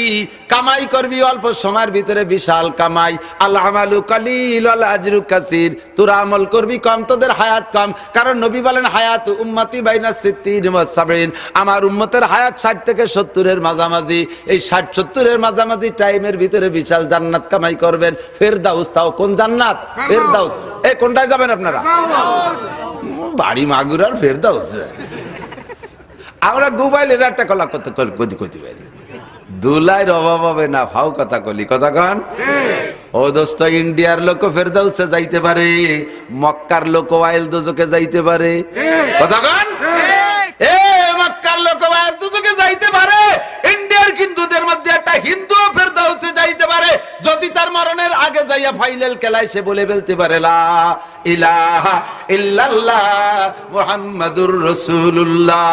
কামাই করবি অল্প সময়ের ভিতরে বিশাল কামাই। আল আমালু কালিল ওয়াল আজরু কাসীর। তোরা আমল করবি কম, তোদের হায়াত কম। কারণ নবী বলেন হায়াত উম্মতি বাইনা 60 ওয়া 70। আমার উম্মতের হায়াত 60 থেকে 70 এর মাঝামাঝি। এই 60-70 এর মাঝামাঝি টাইমের ভিতরে বিশাল জান্নাত কামাই করবেন। ফেরদাউস। তাও কোন জান্নাত? ফেরদাউস। এই কোনটায় যাবেন আপনারা? বাড়ি মাগুরার ফেরদাউস। আমরা মোবাইলের একটা কলা কত কইতে পারি, দুলাইয়ের অভাব হবে না। ফাও কথা কলি, কথা কন। ও দোস্ত, ইন্ডিয়ার লোক ফেরদাউসে যাইতে পারে, মক্কার লোক ওয়াইল দোজকে যাইতে পারে। কথা কন। এ মক্কার লোক ওয়াইল দোজকে যাইতে পারে, ইন্ডিয়ার হিন্দুদের মধ্যে একটা হিন্দু ফেরদাউসে যাইতে পারে যদি তার মরণের আগে যাইয়া ফাইনাল কেলায় সে বলে ফেলতে পারে লা ইলাহা ইল্লাল্লাহ মুহাম্মাদুর রাসূলুল্লাহ।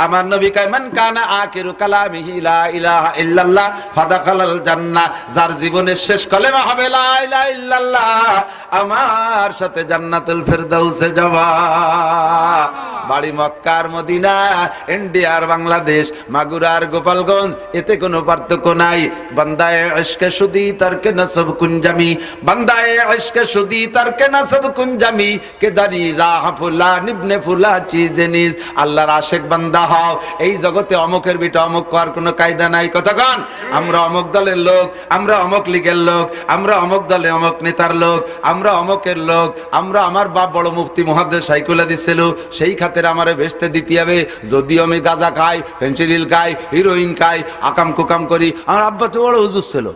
আমার নবী কয় মান কানা আখিরু কালামিহি লা ইলাহা ইল্লাল্লাহ ফাদাখালাল জান্নাহ। যার জীবনের শেষ কলেমা হবে লা ইলাহা ইল্লাল্লাহ, আমার সাথে জান্নাতুল ফেরদাউসে যাবা। বাড়ি মক্কার মদিনা, ইন্ডিয়ার বাংলাদেশ, মাগুরার গোপালগঞ্জ, এতে কোনো পার্থক্য নাই। বান্দায়ে ইশকে শুদি তারকে নসব কুঞ্জামি, বান্দায়ে ইশকে শুদি তারকে নসব কুঞ্জামি, কে দারি রাহ ফুলা নিবনে ফুলা চিজে নিজ। আল্লাহর আশিক বান্দা হও। এই জগতে অমুকের বিটা অমুক করার কোনো কায়দা নাই। কথা কন। আমরা অমুক দলের লোক, আমরা অমুক লীগের লোক, আমরা অমুক দলে অমুক নেতার লোক, আমরা অমুকের লোক, আমরা আমার বাপ বড় মুফতি মুহাদ্দিস সাইকুল হাদিস ছিল, সেই খাতের আমারে ভেস্তে দিতে হবে। যদিও আমি গাঁজা খাই, ফেন্সিডিল খাই, হিরোইন খাই, আকাম কুকাম করি, আমার আব্বা তো বড় হুজুর ছিল।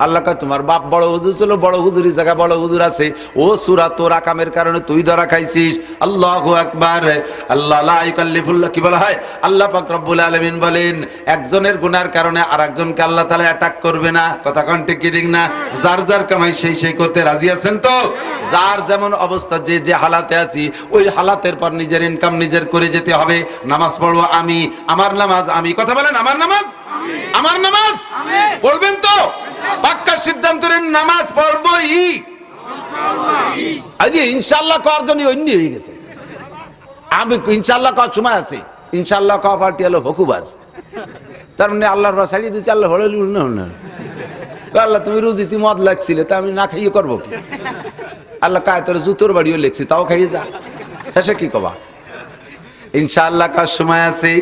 আল্লাহ কয় তোমার বাপ বড় হুজুর ছিল, বড় হুজুরি জায়গা বড় হুজুর আছে। ও সূরা তোর আকামের কারণে তুই ধরা খাইছিস। আল্লাহু আকবার। আল্লাহ লা ইকাল্লিফুল্লাহ, কি বলা হয়? আল্লাহ পাক রব্বুল আলামিন বলেন একজনের গুনার কারণে আরেকজনকে আল্লাহ তাআলা অ্যাটাক করবে না। কথা কোন ঠিক কি ঠিক না? যার যার কামাই সেই সেই করতে রাজি আছেন তো? যার যেমন অবস্থা, যে যে হালাতে আছি, ওই হালাতের পর নিজের ইনকাম নিজের করে যেতে হবে। নামাজ পড়বো আমি, আমার নামাজ আমি। কথা বলেন আমার নামাজ, আমার নামাজ পড়বেন তো? পাক্কা সিদ্ধান্ত নেন নামাজ পড়বই ইনশাআল্লাহ। করার জন্য অন্য হয়ে গেছে। আমি ইনশাআল্লাহ করার সময় আছে, ইনশাআল্লাহ কওয়া পার্টি হলো হকুবাজ। তার মানে আল্লাহর রাস্তা ছাড়িয়ে দিচ্ছে। আল্লাহ হলে না, আল্লাহ তুমি রুজিতে মদ লাগছিলে, তা আমি না খাইয়ে করবো কি? আল্লাহ কায় তোর জুতোর বাড়িও লেখছি, তাও খাইয়ে যা। শেষে কি কবা? ইনশাআল্লাহ করার সময় আছে।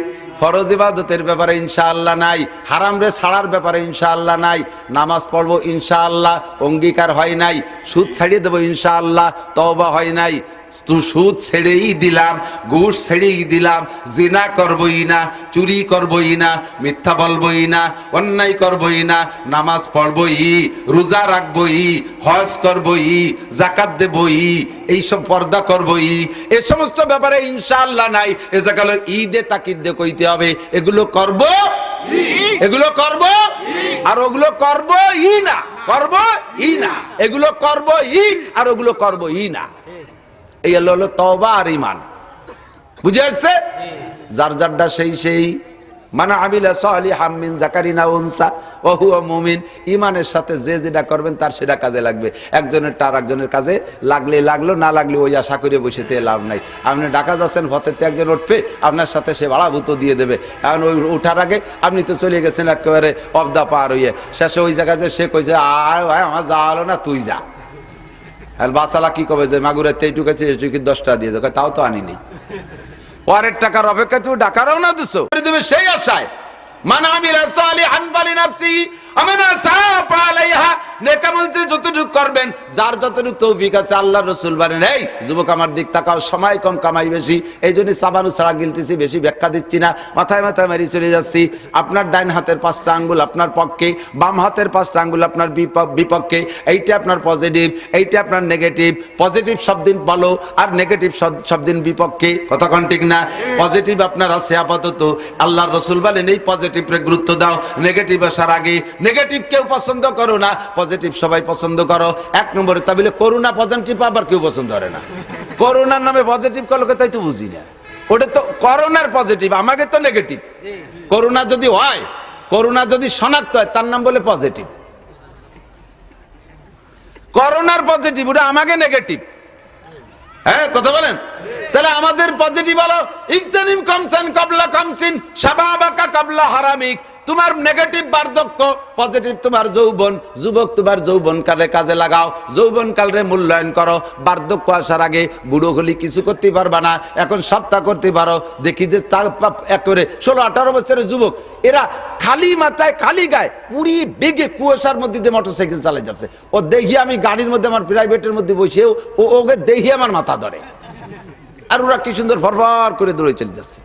ফরজ ইবাদতের ব্যাপারে ইনশাআল্লাহ নাই, হারাম রে ছাড়ার ব্যাপারে ইনশাআল্লাহ নাই। নামাজ পড়বো ইনশাআল্লাহ, অঙ্গীকার হয় নাই। সুদ ছাড়িয়ে দেবো ইনশাআল্লাহ, তওবা হয় নাই। সুদ ছেড়েই দিলাম, ঘুষ ছেড়েই দিলাম, জিনা করবই না, চুরি করবই না, মিথ্যা বলবই না, অন্যায় করবই না, নামাজ পড়বই, রোজা রাখবই, হজ করবই, যাকাত দেবই, এইসব পর্দা করবই। এই সমস্ত ব্যাপারে ইনশাআল্লাহ নাই। এ জায়গা ঈদে তাকিদ দিয়ে কইতে হবে এগুলো করব, এগুলো করব, আর ওগুলো করবই না। করব ই না, এগুলো করব ই আর ওগুলো করব ই না। এই হলো তওবা আর ঈমান। বুঝে আসছে? যার যারটা সেই মানে আমিলা সালিহাম মিন যাকারিন আও উনসা ওয়া হুয়া মুমিন, ঈমানের সাথে যে যেটা করবেন তার সেটা কাজে লাগবে। একজনের টার একজনের কাজে লাগলে লাগলো, না লাগলে ওই আশা করে বসেতে লাভ নাই। আপনি ঢাকা যাচ্ছেন, হতেতে একজন উঠবে, আপনার সাথে সে ভাড়া ভূত দিয়ে দেবে। কারণ ওই ওঠার আগে আপনি তো চলে গেছেন একেবারে অফ দা পার হইয়ে, শেষে ওই জায়গায় যে সে কইছে আয় ভাই আমার যা হলো না তুই যা। আর বাসালা কি কবে যে মাগুরাতে এইটুকু আছে, এইটুকু 10 টাকা দিয়ে দেবে, তাও তো আনিনি। পরের টাকার অপেক্ষা তুমি ডাকারও না দিছো, তুমি সেই আশায় মান আমিলা সালিহান ফালিনাফসি আমানা সাফা আলাইহা, নেকামল যে যতটুকু করবেন, যার যতটুকু তৌফিক আছে। আল্লাহর রাসূল বলেন, এই যুবক আমার দিক তাকাও, সময় কম কামাই বেশি, এইজন্য সাবানু ছাড়া গিলতেছি, বেশি ব্যাখ্যা দিচ্ছি না, মাথায় মাথায় মারি চলে যাচ্ছি। আপনার ডান হাতের 5টা আঙ্গুল আপনার পক্ষে, বাম হাতের 5টা আঙ্গুল আপনার বিপক্ষে। এইটা আপনার পজিটিভ, এইটা আপনার নেগেটিভ। পজিটিভ সব দিন ভালো আর নেগেটিভ সব দিন বিপক্ষে। কথা কোন ঠিক না? পজিটিভ আপনার আছে আপাতত, আল্লাহর রাসূল বলেন এই পজিটিভে গুরুত্ব দাও, নেগেটিভ আসার আগে। নেগেটিভ কেউ পছন্দ করো না, পজিটিভ সবাই পছন্দ করো। 1 নম্বরে তাহলে করোনা পজিটিভ আবার কেউ পছন্দ করে না। করোনার নামে পজিটিভ করলোকে তাই তো বুঝি না, ওটা তো করোনার পজিটিভ, আমাকে তো নেগেটিভ। করোনা যদি হয়, করোনা যদি শনাক্ত হয়, তার নাম বলে পজিটিভ। করোনার পজিটিভ, ওটা আমাকে নেগেটিভ। হ্যাঁ কথা বলেন? তাহলে আমাদের পজিটিভ হলো ইগতানিম কামসান কাবলা কামসিন শাবাবাকা কাবলা হারামিক। তোমার নেগেটিভ বার্ধক্য, পজিটিভ তোমার যৌবন। যুবক তোমার যৌবন কালে কাজে লাগাও, যৌবন কালরে মূল্যায়ন করো। বার্ধক্য আসার আগে বুড়ো হলি কিছু করতে পারবা না, এখন সপ্তাহ করতে পারো। দেখি যে একেবারে 16-18 বছরের যুবক, এরা খালি মাথায় খালি গায়ে পুরি বেগে কুয়াশার মধ্যে দিয়ে মোটরসাইকেল চালাই যাচ্ছে। ও দেখি আমি গাড়ির মধ্যে আমার প্রাইভেটের মধ্যে বসেও ওকে দেখি আমার মাথা ধরে, আর ওরা কি সুন্দর ফরফর করে দৌড়ে চলে যাচ্ছে।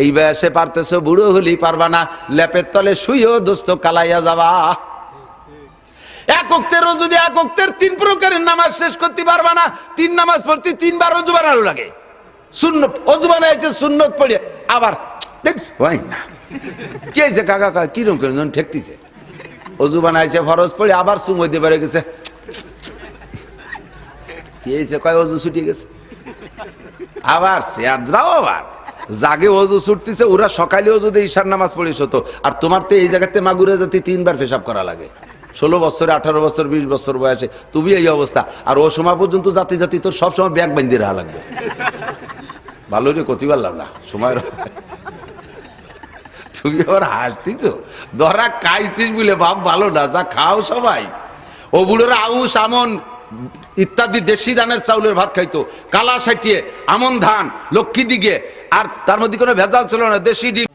এই বয়সে পারতেছ, বুড়ো হলি পারবা না, লেপের তলে শুইও দোস্ত কালাইয়া যাবা। এক ওয়াক্তেরও যদি এক ওয়াক্তের 3 প্রকারের নামাজ শেষ করতে পারবা না, 3 নামাজ পড়তে 3 বার ওযু বানানো লাগে। সুন্নত ওযু বানাইছে, সুন্নত পড়ে আবার হয় না। কি হয়েছে কাকা কিরম করে ঠেকতেছে? ওযু বানাইছে, ফরজ পড়ে আবার সুমই দিয়ে বেড়ে গেছে। কি হয়েছে? কয় ওযু ছুটিয়ে গেছে। আবার সেয়াদ্রাও আবার জাগে ওযু ছুটতেছে, ওরা সকালেও যদি ঈশার নামাজ পড়িস হতো। আর তোমার তো এই জায়গাতে মাগুরে যাতে 3 বার পেশাব করা লাগে। 16 বছরে, 18 বছর, 20 বছর বয়সে তুমি এই অবস্থা। আর ও সময় পর্যন্ত জাতি জাতি তোর সবসময় ব্যাগ বান্ধে রাখা লাগবে। ভালো রে, কতি পারলাম না সময়। তুমি আবার হাসতিছ, ধরা খাইছিস বলে ভাব ভালো না, যা খাও সবাই। ও বুড়োরা আউশ আমন ইত্যাদি দেশি ধানের চাউলের ভাত খাইতো, কালা সাইটিয়ে আমন ধান লক্ষ্মী দিকে, আর তার মধ্যে কোনো ভেজাল ছিল না, দেশি ডিম।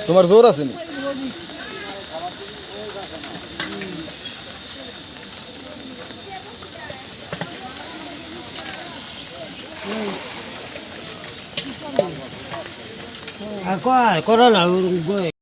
তোমার জোর আছে নি? করো না